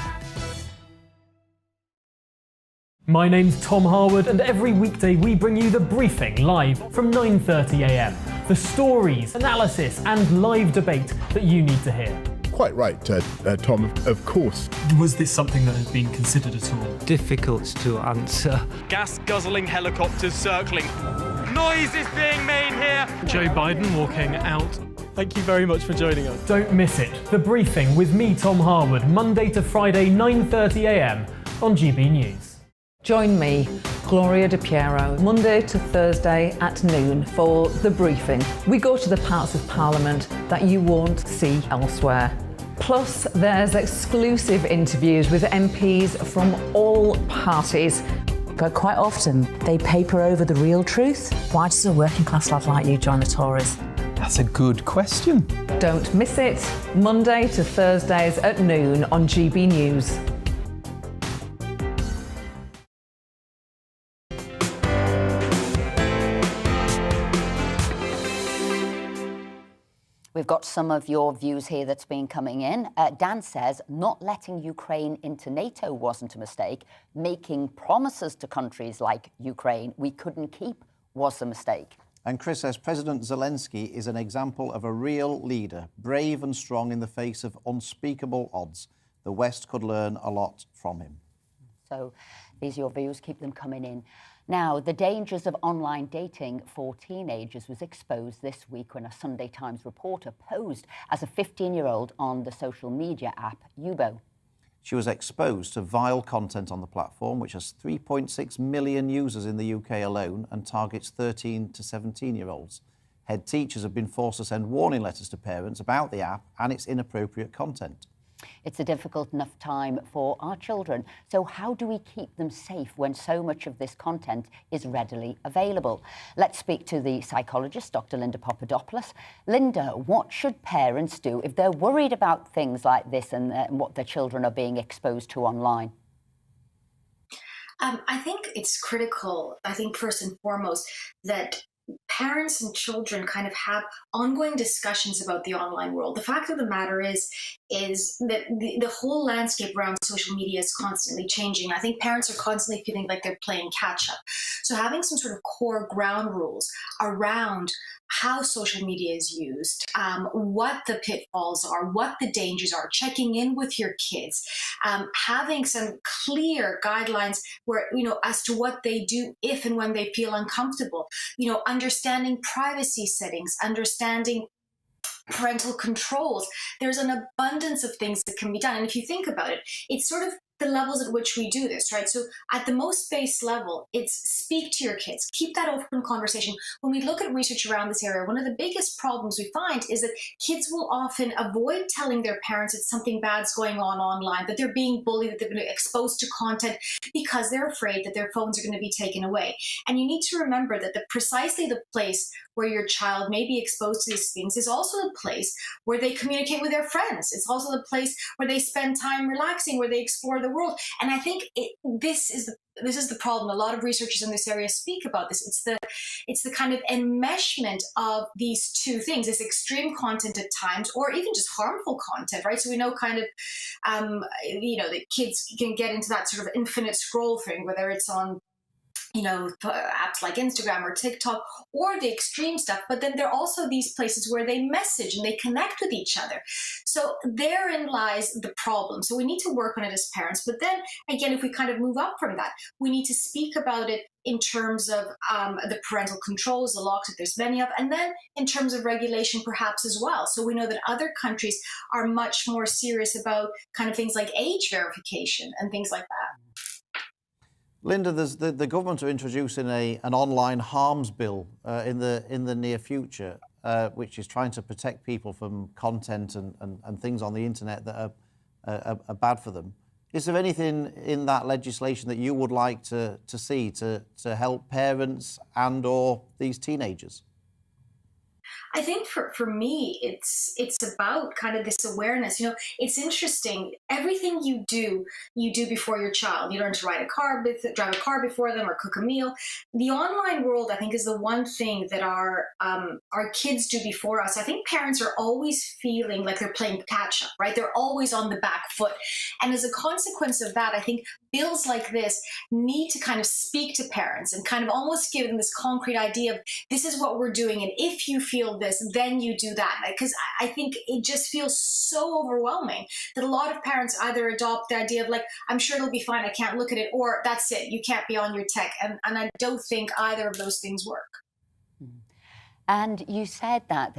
My name's Tom Harwood, and every weekday we bring you The Briefing live from 9:30 a.m. The stories, analysis and live debate that you need to hear. Quite right, Tom, of course. Was this something that had been considered at all? Difficult to answer. Gas-guzzling helicopters circling. Noise is being made here. Joe Biden walking out Thank you very much for joining us. Don't miss it. The Briefing with me, Tom Harwood, Monday to Friday, 9:30 a.m. on GB News. Join me, Gloria De Piero, Monday to Thursday at noon for The Briefing. We go to the parts of Parliament that you won't see elsewhere. Plus, there's exclusive interviews with MPs from all parties. But quite often, they paper over the real truth. Why does a working class lad like you join the Tories? That's a good question. Don't miss it. Monday to Thursdays at noon on GB News. We've got some of your views here that's been coming in. Dan says, not letting Ukraine into NATO wasn't a mistake. Making promises to countries like Ukraine we couldn't keep was a mistake. And Chris says, President Zelensky is an example of a real leader, brave and strong in the face of unspeakable odds. The West could learn a lot from him. So these are your views. Keep them coming in. Now, the dangers of online dating for teenagers was exposed this week when a Sunday Times reporter posed as a 15-year-old on the social media app YouView. She was exposed to vile content on the platform, which has 3.6 million users in the UK alone and targets 13 to 17-year-olds. Head teachers have been forced to send warning letters to parents about the app and its inappropriate content. It's a difficult enough time for our children. So how do we keep them safe when so much of this content is readily available? Let's speak to the psychologist, Dr. Linda Papadopoulos. Linda, what should parents do if they're worried about things like this and what their children are being exposed to online? I think it's critical, first and foremost, that parents and children kind of have ongoing discussions about the online world. The fact of the matter is that the whole landscape around social media is constantly changing. I think parents are constantly feeling like they're playing catch up. So having some sort of core ground rules around how social media is used, what the pitfalls are, what the dangers are, checking in with your kids, having some clear guidelines where, as to what they do if and when they feel uncomfortable, understanding privacy settings, understanding parental controls. There's an abundance of things that can be done. And if you think about it, it's sort of the levels at which we do this, right? So at the most base level, it's speak to your kids, keep that open conversation. When we look at research around this area, one of the biggest problems we find is that kids will often avoid telling their parents that something bad's going on online, that they're being bullied, that they've been exposed to content because they're afraid that their phones are going to be taken away. And you need to remember that precisely the place where your child may be exposed to these things is also the place where they communicate with their friends. It's also the place where they spend time relaxing, where they explore the world. And I think this is the problem. A lot of researchers in this area speak about this. It's the kind of enmeshment of these two things, this extreme content at times, or even just harmful content, right? So we know kind of, that kids can get into that sort of infinite scroll thing, whether it's on apps like Instagram or TikTok, or the extreme stuff. But then there are also these places where they message and they connect with each other. So therein lies the problem. So we need to work on it as parents. But then again, if we kind of move up from that, we need to speak about it in terms of the parental controls, the locks, if there's many of, and then in terms of regulation perhaps as well. So we know that other countries are much more serious about kind of things like age verification and things like that. Linda, there's the government are introducing an online harms bill in the near future, which is trying to protect people from content and things on the internet that are bad for them. Is there anything in that legislation that you would like to see to help parents and or these teenagers? I think for me, it's about kind of this awareness. It's interesting. Everything you do before your child. You learn to drive a car before them, or cook a meal. The online world, I think, is the one thing that our kids do before us. I think parents are always feeling like they're playing catch up, right? They're always on the back foot. And as a consequence of that, I think bills like this need to kind of speak to parents and kind of almost give them this concrete idea of this is what we're doing. And if you feel this, then you do that. Because I think it just feels so overwhelming that a lot of parents either adopt the idea of like, I'm sure it'll be fine, I can't look at it, or that's it, you can't be on your tech. And I don't think either of those things work. And you said that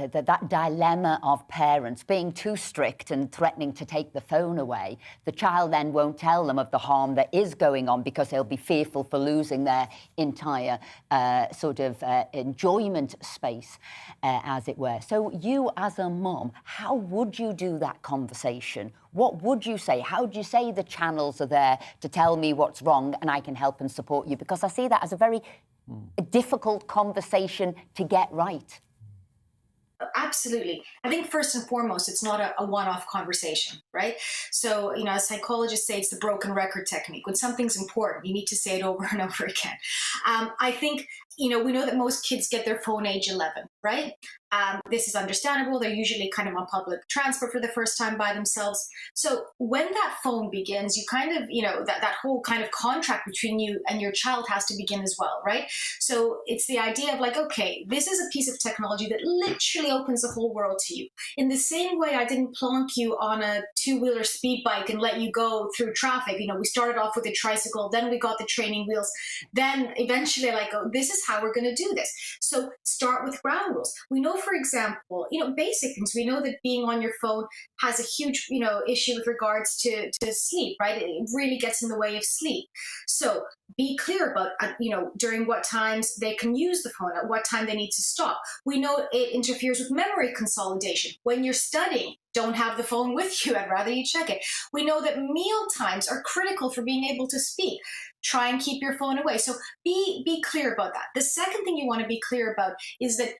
dilemma of parents being too strict and threatening to take the phone away, the child then won't tell them of the harm that is going on because they'll be fearful for losing their entire enjoyment space, as it were. So you as a mum, how would you do that conversation? What would you say? How would you say the channels are there to tell me what's wrong and I can help and support you? Because I see that as a very difficult conversation to get right. Absolutely. I think first and foremost, it's not a one-off conversation, right? So, as psychologists say, it's the broken record technique. When something's important, you need to say it over and over again. I think, we know that most kids get their phone age 11, right? This is understandable. They're usually kind of on public transport for the first time by themselves. So when that phone begins, you kind of, that whole kind of contract between you and your child has to begin as well, right? So it's the idea of like, okay, this is a piece of technology that literally opens the whole world to you. In the same way I didn't plonk you on a two-wheeler speed bike and let you go through traffic. We started off with a tricycle, then we got the training wheels, then eventually this is how we're going to do this. So start with ground rules. We know, for example, basic things. We know that being on your phone has a huge, issue with regards to sleep, right? It really gets in the way of sleep. So be clear about, during what times they can use the phone, at what time they need to stop. We know it interferes with memory consolidation. When you're studying, don't have the phone with you. I'd rather you check it. We know that meal times are critical for being able to speak. Try and keep your phone away. So be clear about that. The second thing you want to be clear about is that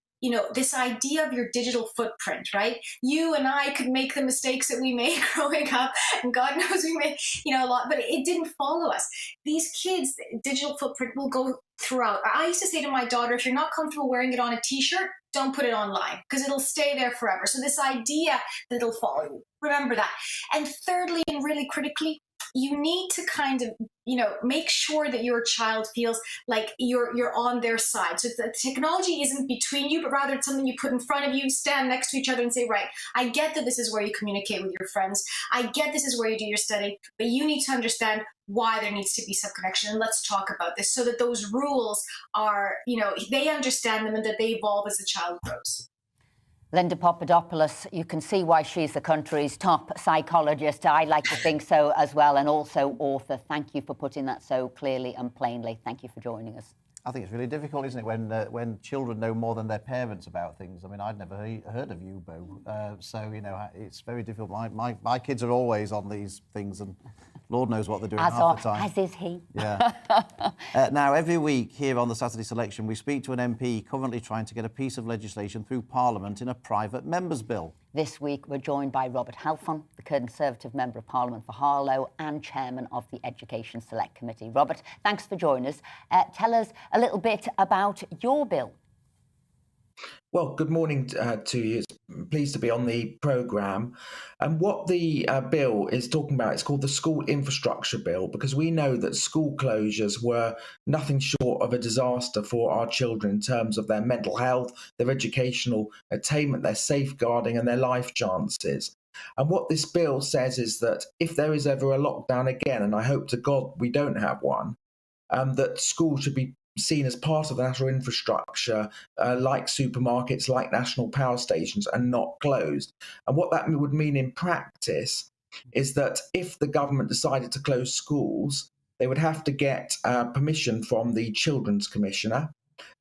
this idea of your digital footprint, right? You and I could make the mistakes that we made growing up, and God knows we made, a lot, but it didn't follow us. These kids, digital footprint will go throughout. I used to say to my daughter, if you're not comfortable wearing it on a t-shirt, don't put it online because it'll stay there forever. So this idea that it'll follow you, remember that. And thirdly, and really critically, you need to kind of, make sure that your child feels like you're on their side. So the technology isn't between you, but rather it's something you put in front of you, stand next to each other and say, right, I get that this is where you communicate with your friends. I get this is where you do your study, but you need to understand why there needs to be some connection. And let's talk about this so that those rules are, they understand them and that they evolve as the child grows. Linda Papadopoulos, you can see why she's the country's top psychologist. I like to think so as well, and also author. Thank you for putting that so clearly and plainly. Thank you for joining us. I think it's really difficult, isn't it, when children know more than their parents about things. I mean, I'd never heard of YouView, so it's very difficult. My kids are always on these things, and Lord knows what they're doing half the time. As is he. Yeah. Now, every week here on the Saturday Selection, we speak to an MP currently trying to get a piece of legislation through Parliament in a private member's bill. This week, we're joined by Robert Halfon, the Conservative Member of Parliament for Harlow and Chairman of the Education Select Committee. Robert, thanks for joining us. Tell us a little bit about your bill. Well, good morning to you. Pleased to be on the programme. And what the bill is talking about, it's called the School Infrastructure Bill, because we know that school closures were nothing short of a disaster for our children in terms of their mental health, their educational attainment, their safeguarding and their life chances. And what this bill says is that if there is ever a lockdown again, and I hope to God we don't have one, that schools should be seen as part of the national infrastructure, like supermarkets, like national power stations, and not closed. And what that would mean in practice is that if the government decided to close schools, they would have to get permission from the Children's Commissioner.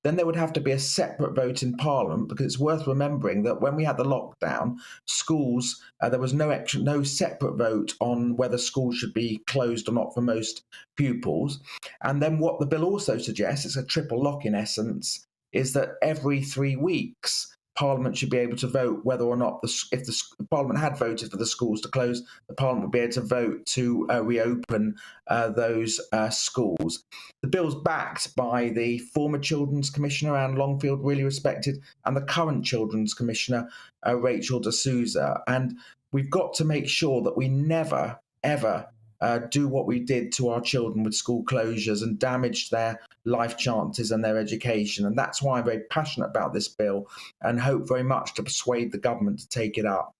Then there would have to be a separate vote in Parliament, because it's worth remembering that when we had the lockdown, schools, there was no separate vote on whether schools should be closed or not for most pupils. And then what the bill also suggests, it's a triple lock in essence, is that every 3 weeks, Parliament should be able to vote whether or not, if the Parliament had voted for the schools to close, the Parliament would be able to vote to reopen those schools. The bill's backed by the former Children's Commissioner, Anne Longfield, really respected, and the current Children's Commissioner, Rachel de Souza. And we've got to make sure that we never, ever do what we did to our children with school closures and damaged their life chances and their education. And that's why I'm very passionate about this bill and hope very much to persuade the government to take it up.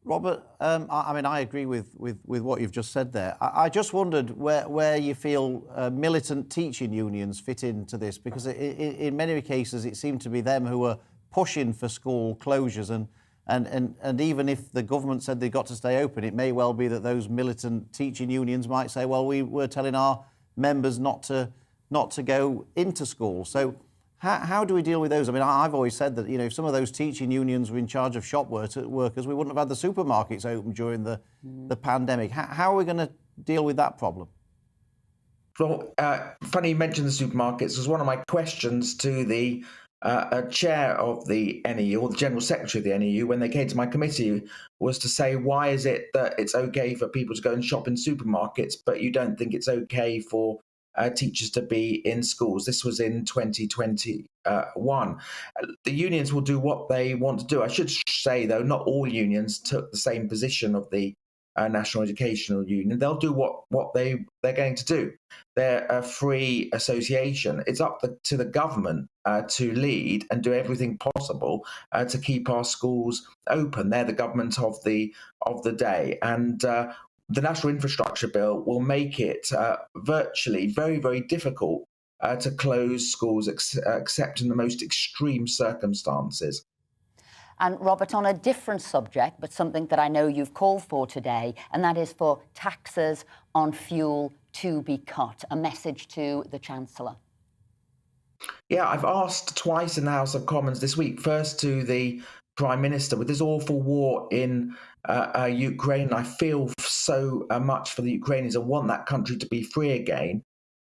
Robert, I mean, I agree with what you've just said there. I just wondered where you feel militant teaching unions fit into this, because in many cases it seemed to be them who were pushing for school closures, and even if the government said they've got to stay open, it may well be that those militant teaching unions might say, well, we're telling our members not to go into school. So how do we deal with those? I mean, I've always said that, if some of those teaching unions were in charge of shop workers, we wouldn't have had the supermarkets open during the pandemic. How are we going to deal with that problem? Well, funny you mentioned the supermarkets, was one of my questions to the chair of the NEU, or the general secretary of the NEU, when they came to my committee, was to say, why is it that it's okay for people to go and shop in supermarkets, but you don't think it's okay for teachers to be in schools? This was in 2021. The unions will do what they want to do. I should say, though, not all unions took the same position of the National Educational Union. They'll do what they're going to do. They're a free association. It's up to the government to lead and do everything possible to keep our schools open. They're the government of the day, and the National Infrastructure Bill will make it virtually very, very difficult to close schools except in the most extreme circumstances. And Robert, on a different subject, but something that I know you've called for today, and that is for taxes on fuel to be cut, a message to the Chancellor. Yeah, I've asked twice in the House of Commons this week, first to the Prime Minister. With this awful war in Ukraine, I feel so much for the Ukrainians and want that country to be free again.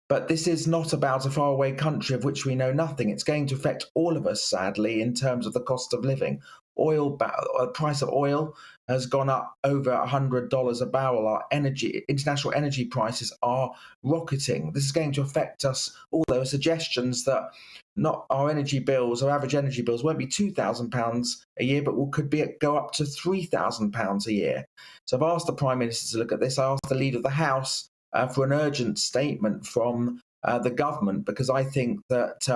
But this is not about a faraway country of which we know nothing. It's going to affect all of us, sadly, in terms of the cost of living. The price of oil has gone up over $100 a barrel. Our international energy prices are rocketing. This is going to affect us all. There are suggestions that not our energy bills, our average energy bills, won't be £2,000 a year, but could go up to £3,000 a year. So I've asked the Prime Minister to look at this. I asked the Leader of the House for an urgent statement from the government, because I think that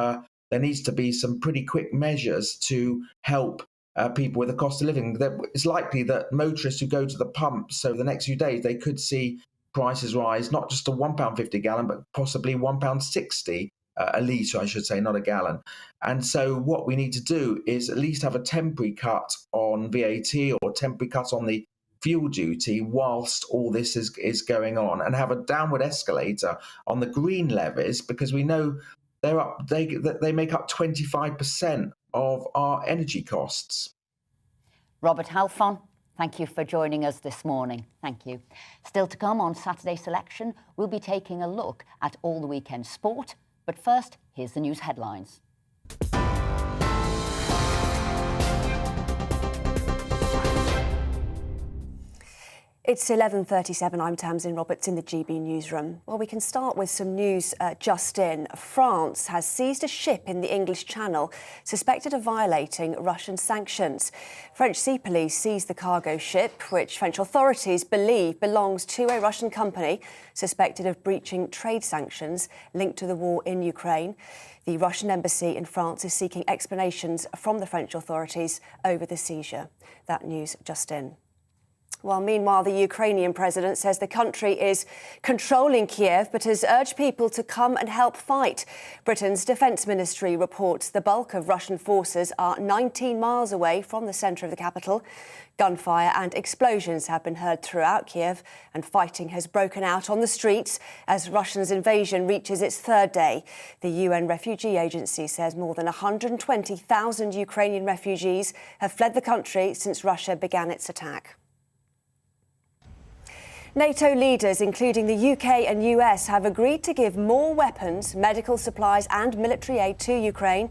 there needs to be some pretty quick measures to help people with the cost of living. It's likely that motorists who go to the pumps over the next few days, they could see prices rise, not just to £1.50 a gallon, but possibly £1.60 a litre, I should say, not a gallon. And so what we need to do is at least have a temporary cut on VAT or temporary cut on the fuel duty whilst all this is going on, and have a downward escalator on the green levies, because we know they make up 25% of our energy costs. Robert Halfon, thank you for joining us this morning. Thank you. Still to come on Saturday Selection, we'll be taking a look at all the weekend sport. But first, here's the news headlines. It's 11:37. I'm Tamsin Roberts in the GB newsroom. Well, we can start with some news just in. France has seized a ship in the English Channel suspected of violating Russian sanctions. French Sea Police seized the cargo ship, which French authorities believe belongs to a Russian company suspected of breaching trade sanctions linked to the war in Ukraine. The Russian embassy in France is seeking explanations from the French authorities over the seizure. That news just in. Well, meanwhile, the Ukrainian president says the country is controlling Kiev, but has urged people to come and help fight. Britain's defence ministry reports the bulk of Russian forces are 19 miles away from the centre of the capital. Gunfire and explosions have been heard throughout Kiev, and fighting has broken out on the streets as Russia's invasion reaches its third day. The UN Refugee Agency says more than 120,000 Ukrainian refugees have fled the country since Russia began its attack. NATO leaders, including the UK and US, have agreed to give more weapons, medical supplies and military aid to Ukraine.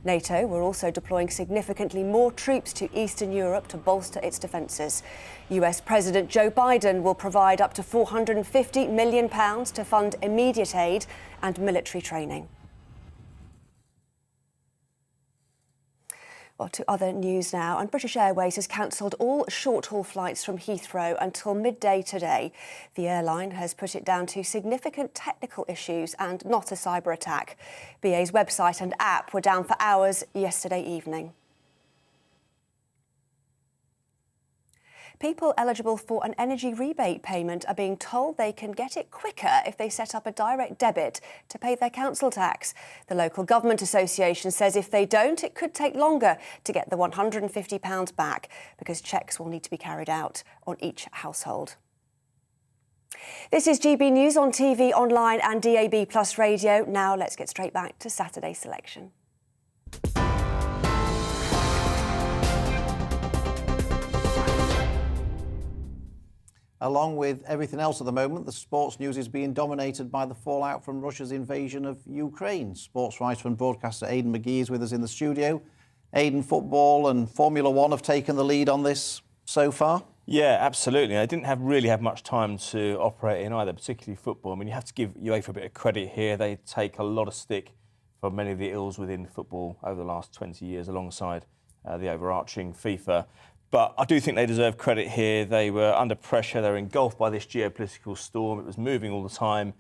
NATO were also deploying significantly more troops to Eastern Europe to bolster its defences. US President Joe Biden will provide up to £450 million to fund immediate aid and military training. Well, to other news now, and British Airways has cancelled all short-haul flights from Heathrow until midday today. The airline has put it down to significant technical issues and not a cyber attack. BA's website and app were down for hours yesterday evening. People eligible for an energy rebate payment are being told they can get it quicker if they set up a direct debit to pay their council tax. The Local Government Association says if they don't, it could take longer to get the £150 back because checks will need to be carried out on each household. This is GB News on TV, online and DAB+ radio. Now let's get straight back to Saturday's selection. Along with everything else at the moment, the sports news is being dominated by the fallout from Russia's invasion of Ukraine. Sports writer and broadcaster Aidan McGee is with us in the studio. Aidan, football and Formula One have taken the lead on this so far? Yeah, absolutely. I didn't really have much time to operate in either, particularly football. I mean, you have to give UEFA a bit of credit here. They take a lot of stick for many of the ills within football over the last 20 years alongside the overarching FIFA. But I do think they deserve credit here. They were under pressure. They were engulfed by this geopolitical storm. It was moving all the time.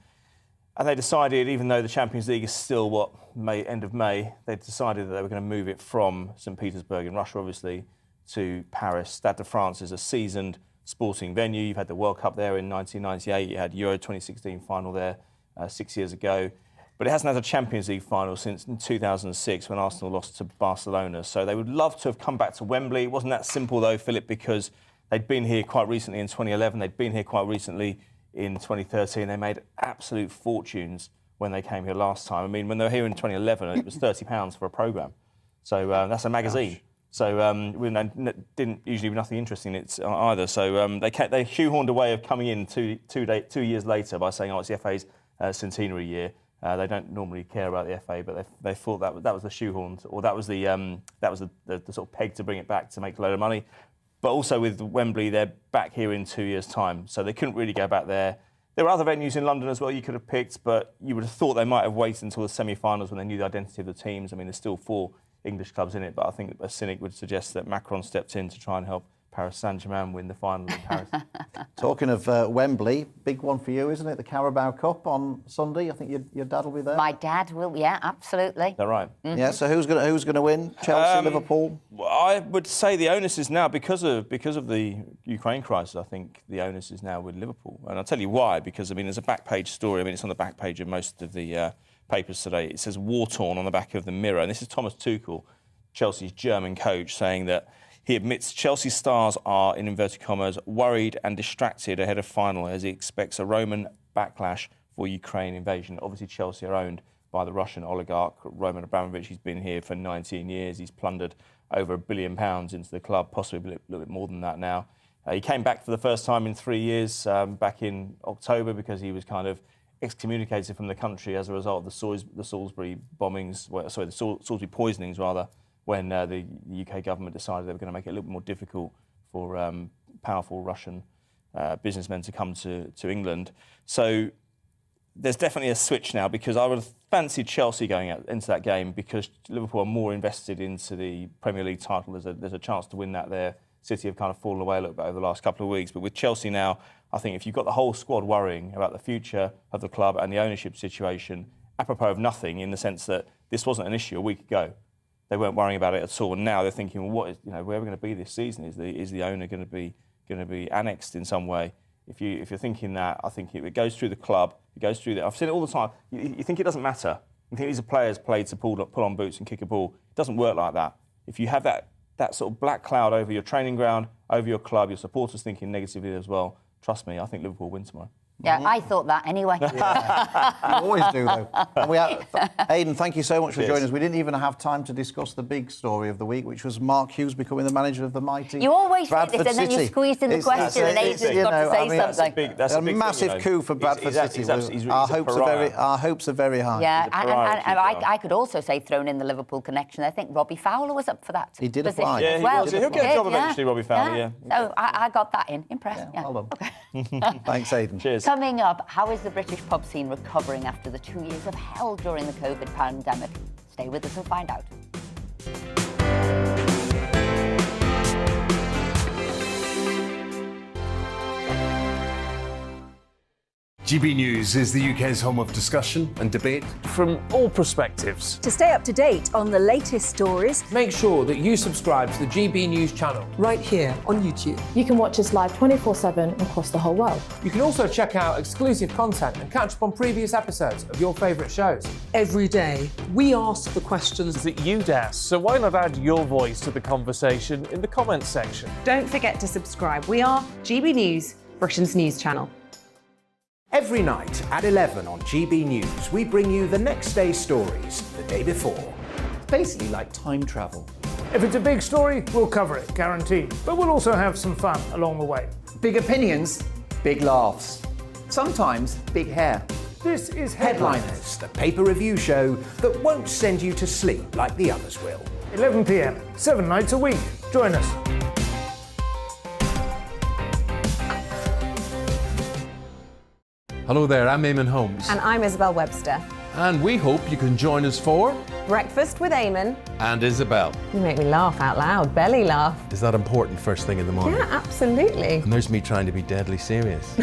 And they decided, even though the Champions League is still, end of May, they decided that they were going to move it from St. Petersburg in Russia, obviously, to Paris. Stade de France is a seasoned sporting venue. You've had the World Cup there in 1998. You had Euro 2016 final there 6 years ago. But it hasn't had a Champions League final since 2006 when Arsenal lost to Barcelona. So they would love to have come back to Wembley. It wasn't that simple, though, Philip, because they'd been here quite recently in 2011. They'd been here quite recently in 2013. They made absolute fortunes when they came here last time. I mean, when they were here in 2011, it was £30 for a programme. So that's a magazine. Gosh. So we didn't usually have nothing interesting in it either. So they shoehorned a way of coming in 2 years later by saying, it's the FA's centenary year. They don't normally care about the FA, but they thought that was the shoehorned, or that was the sort of peg to bring it back to make a load of money. But also with Wembley, they're back here in 2 years' time, so they couldn't really go back there. There were other venues in London as well you could have picked, but you would have thought they might have waited until the semi-finals when they knew the identity of the teams. I mean, there's still 4 English clubs in it, but I think a cynic would suggest that Macron stepped in to try and help Paris Saint-Germain win the final in Paris. Talking of Wembley, big one for you, isn't it? The Carabao Cup on Sunday. I think your dad will be there. My dad will, yeah, absolutely. Is that right? Mm-hmm. Yeah. So who's going to win? Chelsea, Liverpool. I would say the onus is now because of the Ukraine crisis. I think the onus is now with Liverpool, and I'll tell you why. Because I mean, there's a back page story. I mean, it's on the back page of most of the papers today. It says war-torn on the back of the Mirror, and this is Thomas Tuchel, Chelsea's German coach, saying that he admits Chelsea stars are, in inverted commas, worried and distracted ahead of final as he expects a Roman backlash for Ukraine invasion. Obviously, Chelsea are owned by the Russian oligarch Roman Abramovich. He's been here for 19 years. He's plundered over £1 billion into the club, possibly a little bit more than that now. He came back for the first time in 3 years, back in October, because he was kind of excommunicated from the country as a result of the Salisbury bombings, the Salisbury poisonings, rather, when the UK government decided they were going to make it a little bit more difficult for powerful Russian businessmen to come to England. So there's definitely a switch now, because I would have fancied Chelsea going into that game because Liverpool are more invested into the Premier League title. There's a chance to win that there. City have kind of fallen away a little bit over the last couple of weeks. But with Chelsea now, I think if you've got the whole squad worrying about the future of the club and the ownership situation, apropos of nothing, in the sense that this wasn't an issue a week ago. They weren't worrying about it at all, and now they're thinking, well, where are we going to be this season? Is the owner going to be annexed in some way? If you're thinking that, I think it goes through the club. It goes through I've seen it all the time. You think it doesn't matter. You think these are players played to pull on boots and kick a ball. It doesn't work like that. If you have that sort of black cloud over your training ground, over your club, your supporters thinking negatively as well, trust me, I think Liverpool win tomorrow. Yeah, I thought that anyway. You always do, though. Aidan, thank you so much for joining us. We didn't even have time to discuss the big story of the week, which was Mark Hughes becoming the manager of the mighty You always Bradford say this, and then City. you squeezed in the question, and Aidan's got to say something. That's a big massive thing, coup for Bradford City. Our hopes are very high. Yeah, and I could also say, thrown in the Liverpool connection, I think Robbie Fowler was up for that He did position apply. as well. He'll get a job eventually, Robbie Fowler, yeah. So I got that in. Impressed. Yeah. Well done. Thanks, Aidan. Cheers. Coming up, how is the British pub scene recovering after the 2 years of hell during the COVID pandemic? Stay with us and find out. GB News is the UK's home of discussion and debate from all perspectives. To stay up to date on the latest stories, make sure that you subscribe to the GB News channel right here on YouTube. You can watch us live 24/7 across the whole world. You can also check out exclusive content and catch up on previous episodes of your favourite shows. Every day, we ask the questions that you'd ask, so why not add your voice to the conversation in the comments section? Don't forget to subscribe. We are GB News, Britain's news channel. Every night at 11 on GB News, we bring you the next day's stories the day before. Basically like time travel. If it's a big story, we'll cover it, guaranteed. But we'll also have some fun along the way. Big opinions, big laughs. Sometimes big hair. This is Headliners, the paper review show that won't send you to sleep like the others will. 11 p.m, 7 nights a week. Join us. Hello there, I'm Eamon Holmes. And I'm Isabel Webster. And we hope you can join us for Breakfast with Eamon and Isabel. You make me laugh out loud, belly laugh. Is that important first thing in the morning? Yeah, absolutely. And there's me trying to be deadly serious.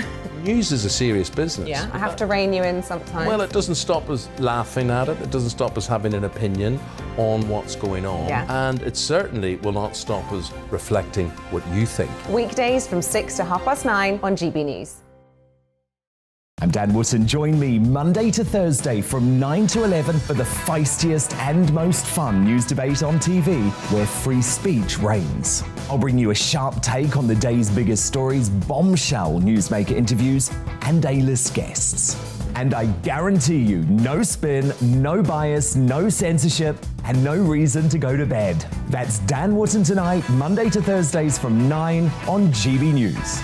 News is a serious business. Yeah, I have to rein you in sometimes. Well, it doesn't stop us laughing at it. It doesn't stop us having an opinion on what's going on. Yeah. And it certainly will not stop us reflecting what you think. Weekdays from 6 to 9:30 on GB News. I'm Dan Wootton. Join me Monday to Thursday from 9 to 11 for the feistiest and most fun news debate on TV, where free speech reigns. I'll bring you a sharp take on the day's biggest stories, bombshell newsmaker interviews, and A-list guests. And I guarantee you, no spin, no bias, no censorship, and no reason to go to bed. That's Dan Wootton tonight, Monday to Thursdays from 9 on GB News.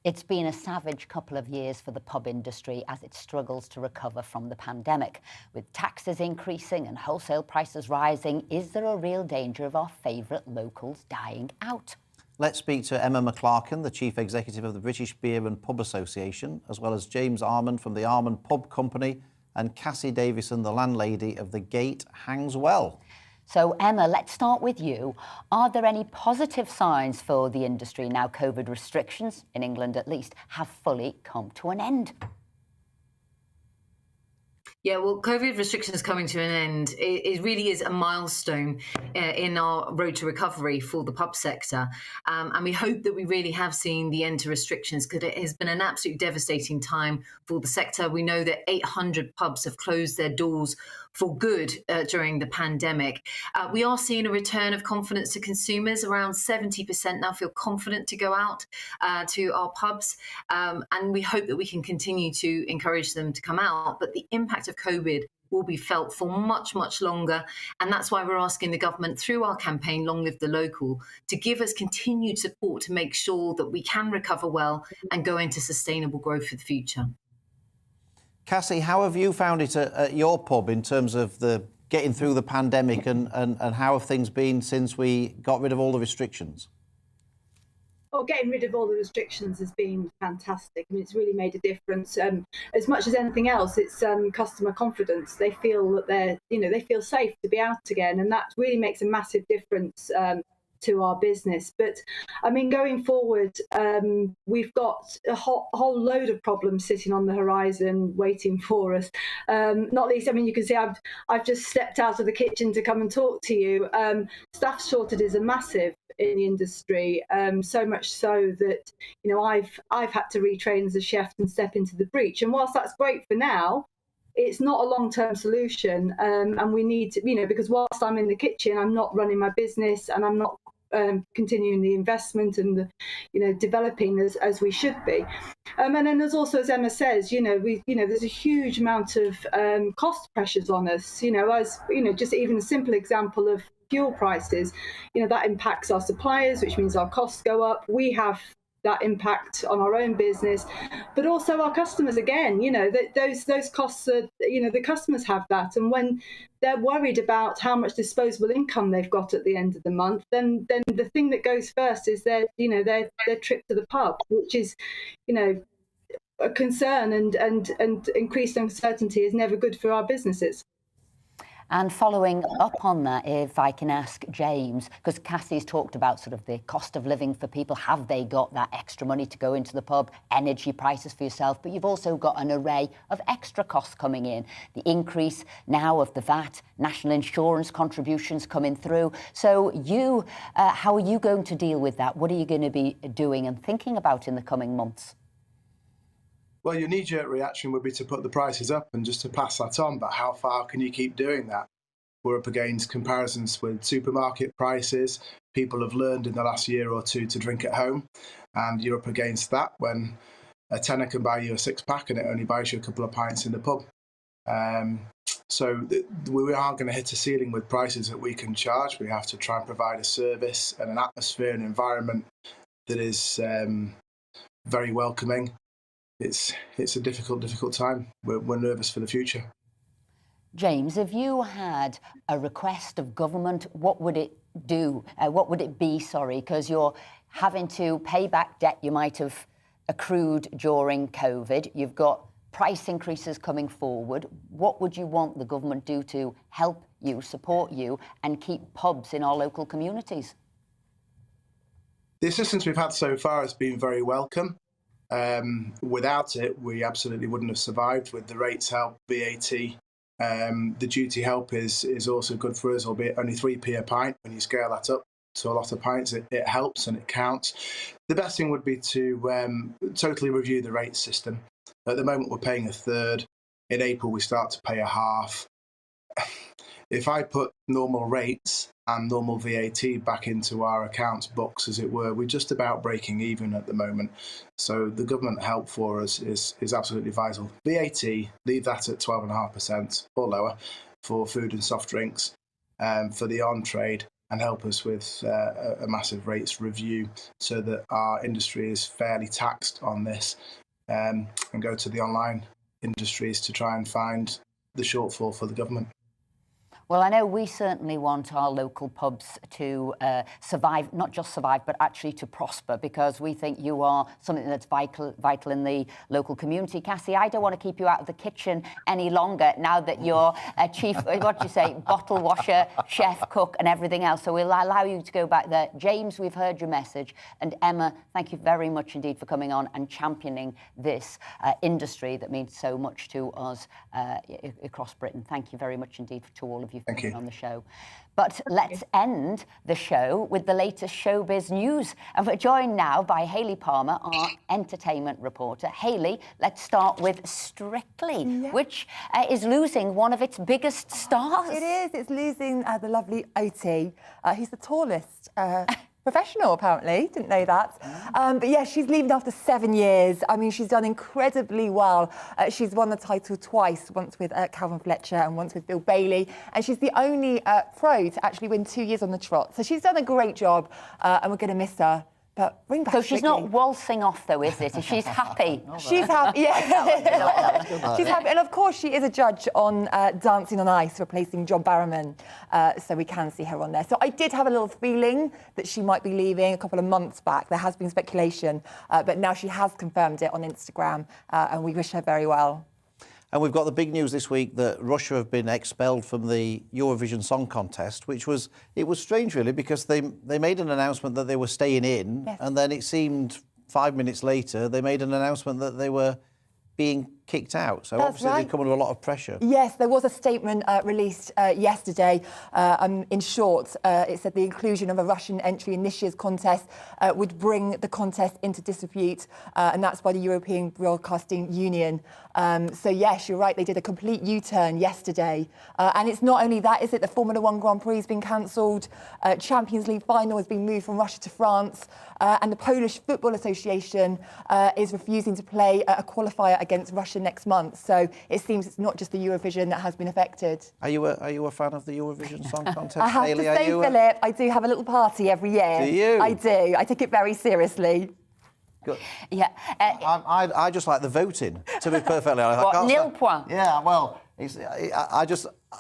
It's been a savage couple of years for the pub industry as it struggles to recover from the pandemic. With taxes increasing and wholesale prices rising, is there a real danger of our favourite locals dying out? Let's speak to Emma McClarkin, the Chief Executive of the British Beer and Pub Association, as well as James Armand from the Armand Pub Company and Cassie Davison, the landlady of the Gate Hangs Well. So, Emma, let's start with you. Are there any positive signs for the industry now COVID restrictions, in England at least, have fully come to an end? Yeah, well, COVID restrictions coming to an end, it really is a milestone in our road to recovery for the pub sector. And we hope that we really have seen the end to restrictions, because it has been an absolutely devastating time for the sector. We know that 800 pubs have closed their doors for good during the pandemic. We are seeing a return of confidence to consumers. Around 70% now feel confident to go out to our pubs. And we hope that we can continue to encourage them to come out. But the impact of COVID will be felt for much, much longer. And that's why we're asking the government through our campaign, Long Live the Local, to give us continued support to make sure that we can recover well and go into sustainable growth for the future. Cassie, how have you found it at your pub in terms of the getting through the pandemic, and how have things been since we got rid of all the restrictions? Well, getting rid of all the restrictions has been fantastic. I mean, it's really made a difference. As much as anything else, it's customer confidence. They feel that they feel safe to be out again, and that really makes a massive difference to our business. But I mean, going forward, we've got a whole load of problems sitting on the horizon waiting for us. Not least, I mean, you can see I've just stepped out of the kitchen to come and talk to you. Staff shortages are massive in the industry, so much so that I've had to retrain as a chef and step into the breach. And whilst that's great for now, it's not a long-term solution, and we need to, because whilst I'm in the kitchen, I'm not running my business, and I'm not continuing the investment and the, developing as we should be. And then there's also, as Emma says, there's a huge amount of cost pressures on us. Just even a simple example of fuel prices, that impacts our suppliers, which means our costs go up. We have that impact on our own business, but also our customers. Again, those costs are, the customers have that, and when they're worried about how much disposable income they've got at the end of the month, then the thing that goes first is their trip to the pub, which is, a concern, and increased uncertainty is never good for our businesses. And following up on that, if I can ask James, because Cassie's talked about sort of the cost of living for people, have they got that extra money to go into the pub, energy prices for yourself, but you've also got an array of extra costs coming in. The increase now of the VAT, national insurance contributions coming through. So you, how are you going to deal with that? What are you going to be doing and thinking about in the coming months? Well, your knee-jerk reaction would be to put the prices up and just to pass that on, but how far can you keep doing that? We're up against comparisons with supermarket prices. People have learned in the last year or two to drink at home, and you're up against that when a tenner can buy you a six-pack and it only buys you a couple of pints in the pub. So we are going to hit a ceiling with prices that we can charge. We have to try and provide a service and an atmosphere and environment that is very welcoming. It's a difficult time. We're nervous for the future. James, if you had a request of government, what would it do? What would it be, sorry, because you're having to pay back debt you might have accrued during COVID. You've got price increases coming forward. What would you want the government do to help you, support you, and keep pubs in our local communities? The assistance we've had so far has been very welcome. Without it, we absolutely wouldn't have survived. With the rates help, VAT, the duty help is also good for us, albeit only 3p a pint. When you scale that up to a lot of pints, it helps and it counts. The best thing would be to totally review the rate system. At the moment, we're paying a third. In April, we start to pay a half. If I put normal rates and normal VAT back into our accounts books, as it were, we're just about breaking even at the moment. So the government help for us is absolutely vital. VAT, leave that at 12.5% or lower for food and soft drinks, for the on-trade, and help us with a massive rates review so that our industry is fairly taxed on this, and go to the online industries to try and find the shortfall for the government. Well, I know we certainly want our local pubs to survive, not just survive, but actually to prosper, because we think you are something that's vital in the local community. Cassie, I don't want to keep you out of the kitchen any longer now that you're a chief, what do you say, bottle washer, chef, cook and everything else. So we'll allow you to go back there. James, we've heard your message. And Emma, thank you very much indeed for coming on and championing this industry that means so much to us across Britain. Thank you very much indeed to all of you for being on the show. But let's end the show with the latest showbiz news. And we're joined now by Hayley Palmer, our entertainment reporter. Hayley, let's start with Strictly, which is losing one of its biggest stars. It is. It's losing the lovely Oti. He's the tallest professional, apparently. Didn't know that. But yeah, she's leaving after 7 years. I mean, she's done incredibly well. She's won the title twice, once with Calvin Fletcher and once with Bill Bailey. And she's the only pro to actually win 2 years on the trot. So she's done a great job, and we're going to miss her. But bring back So she's not waltzing off, though, is it? She's happy. She's happy, yeah. She's happy. And, of course, she is a judge on Dancing on Ice, replacing John Barrowman. So we can see her on there. So I did have a little feeling that she might be leaving a couple of months back. There has been speculation. But now she has confirmed it on Instagram. And we wish her very well. And we've got the big news this week that Russia have been expelled from the Eurovision Song Contest, it was strange, really, because they made an announcement that they were staying in, and then it seemed 5 minutes later they made an announcement that they were being kicked out. So obviously they've come under a lot of pressure. Yes, there was a statement released yesterday. In short, it said the inclusion of a Russian entry in this year's contest would bring the contest into disrepute, and that's by the European Broadcasting Union. So yes, you're right, they did a complete U-turn yesterday. And it's not only that, is it? The Formula 1 Grand Prix has been cancelled. Champions League final has been moved from Russia to France. And the Polish Football Association is refusing to play a qualifier against Russia next month. So it seems it's not just the Eurovision that has been affected. Are you a fan of the Eurovision Song Contest? I have Hayley, to say, Philip, I do have a little party every year. Do you? I do. I take it very seriously. Good. Yeah. I just like the voting, to be perfectly honest. What, nil point? Yeah, well,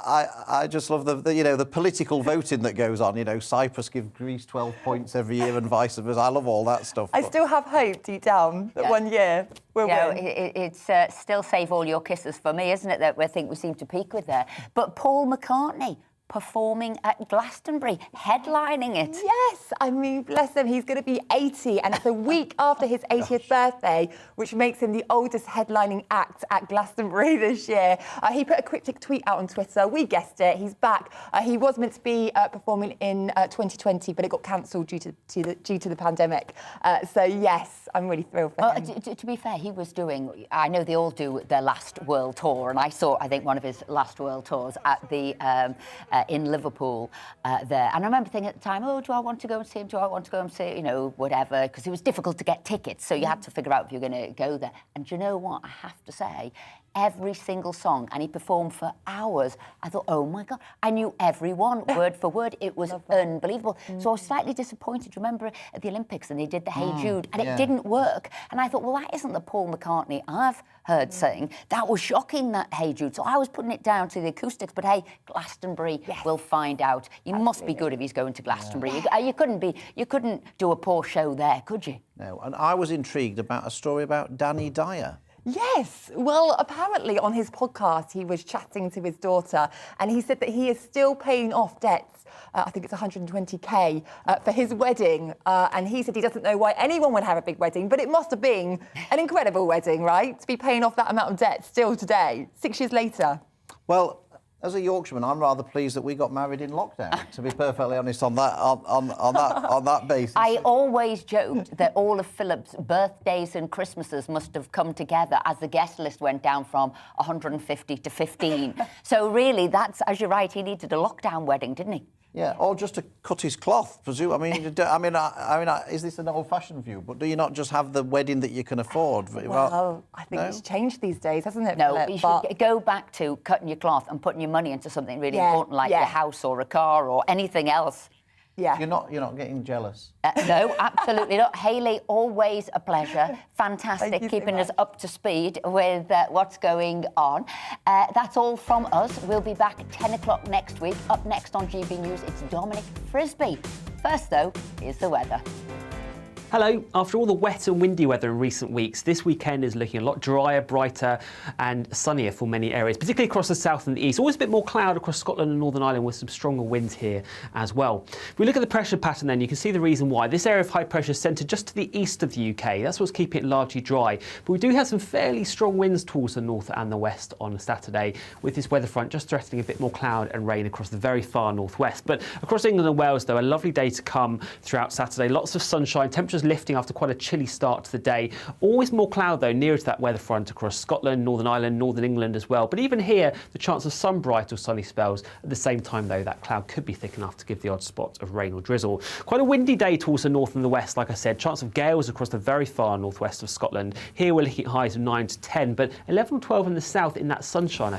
I just love the political voting that goes on. You know, Cyprus give Greece 12 points every year and vice versa. I love all that stuff. I still have hope deep down that one year we'll win. It's still save all your kisses for me, isn't it, that we think we seem to peak with there. But Paul McCartney performing at Glastonbury, headlining it. Yes, I mean, bless him, he's going to be 80, and it's a week after his 80th birthday, which makes him the oldest headlining act at Glastonbury this year. He put a cryptic tweet out on Twitter. We guessed it, he's back. He was meant to be performing in 2020, but it got cancelled due to the pandemic. So yes, I'm really thrilled for him. To be fair, he was doing, I know they all do their last world tour, and I saw, I think, one of his last world tours at the in Liverpool there. And I remember thinking at the time, oh, do I want to go and see him? Do I want to go and see, you know, whatever? Because it was difficult to get tickets, so you had to figure out if you're going to go there. And do you know what? I have to say, every single song, and he performed for hours. I thought, oh my God, I knew every one, word for word. It was unbelievable. So I was slightly disappointed. Remember at the Olympics, and they did the Hey Jude, and it didn't work. And I thought, well, that isn't the Paul McCartney I've heard sing. That was shocking, that Hey Jude. So I was putting it down to the acoustics, but hey, Glastonbury, we'll find out. You must be good if he's going to Glastonbury. You couldn't do a poor show there, could you? No, and I was intrigued about a story about Danny Dyer. Yes. Well, apparently on his podcast, he was chatting to his daughter, and he said that he is still paying off debts. I think it's 120k for his wedding. And he said he doesn't know why anyone would have a big wedding, but it must have been an incredible wedding, right? To be paying off that amount of debt still today, 6 years later. Well, as a Yorkshireman, I'm rather pleased that we got married in lockdown. To be perfectly honest, on that basis. I always joked that all of Philip's birthdays and Christmases must have come together as the guest list went down from 150 to 15. So really, that's, as you're right, he needed a lockdown wedding, didn't he? Yeah, or just to cut his cloth, presume. I mean, is this an old-fashioned view? But do you not just have the wedding that you can afford? Well, I think it's changed these days, hasn't it? No, Philip? you should go back to cutting your cloth and putting your money into something really important, like your house or a car or anything else. Yeah. You're not getting jealous. No, absolutely not. Hayley, always a pleasure. Fantastic keeping us up to speed with what's going on. That's all from us. We'll be back at 10 o'clock next week. Up next on GB News, it's Dominic Frisby. First, though, here's the weather. Hello. After all the wet and windy weather in recent weeks, this weekend is looking a lot drier, brighter and sunnier for many areas, particularly across the south and the east. Always a bit more cloud across Scotland and Northern Ireland with some stronger winds here as well. If we look at the pressure pattern then, you can see the reason why. This area of high pressure is centred just to the east of the UK. That's what's keeping it largely dry. But we do have some fairly strong winds towards the north and the west on Saturday, with this weather front just threatening a bit more cloud and rain across the very far northwest. But across England and Wales, though, a lovely day to come throughout Saturday. Lots of sunshine, temperatures lifting after quite a chilly start to the day. Always more cloud, though, nearer to that weather front across Scotland, Northern Ireland, Northern England as well. But even here, the chance of some bright or sunny spells. At the same time, though, that cloud could be thick enough to give the odd spot of rain or drizzle. Quite a windy day towards the north and the west, like I said. Chance of gales across the very far northwest of Scotland. Here we're looking at highs of 9 to 10, but 11 or 12 in the south in that sunshine.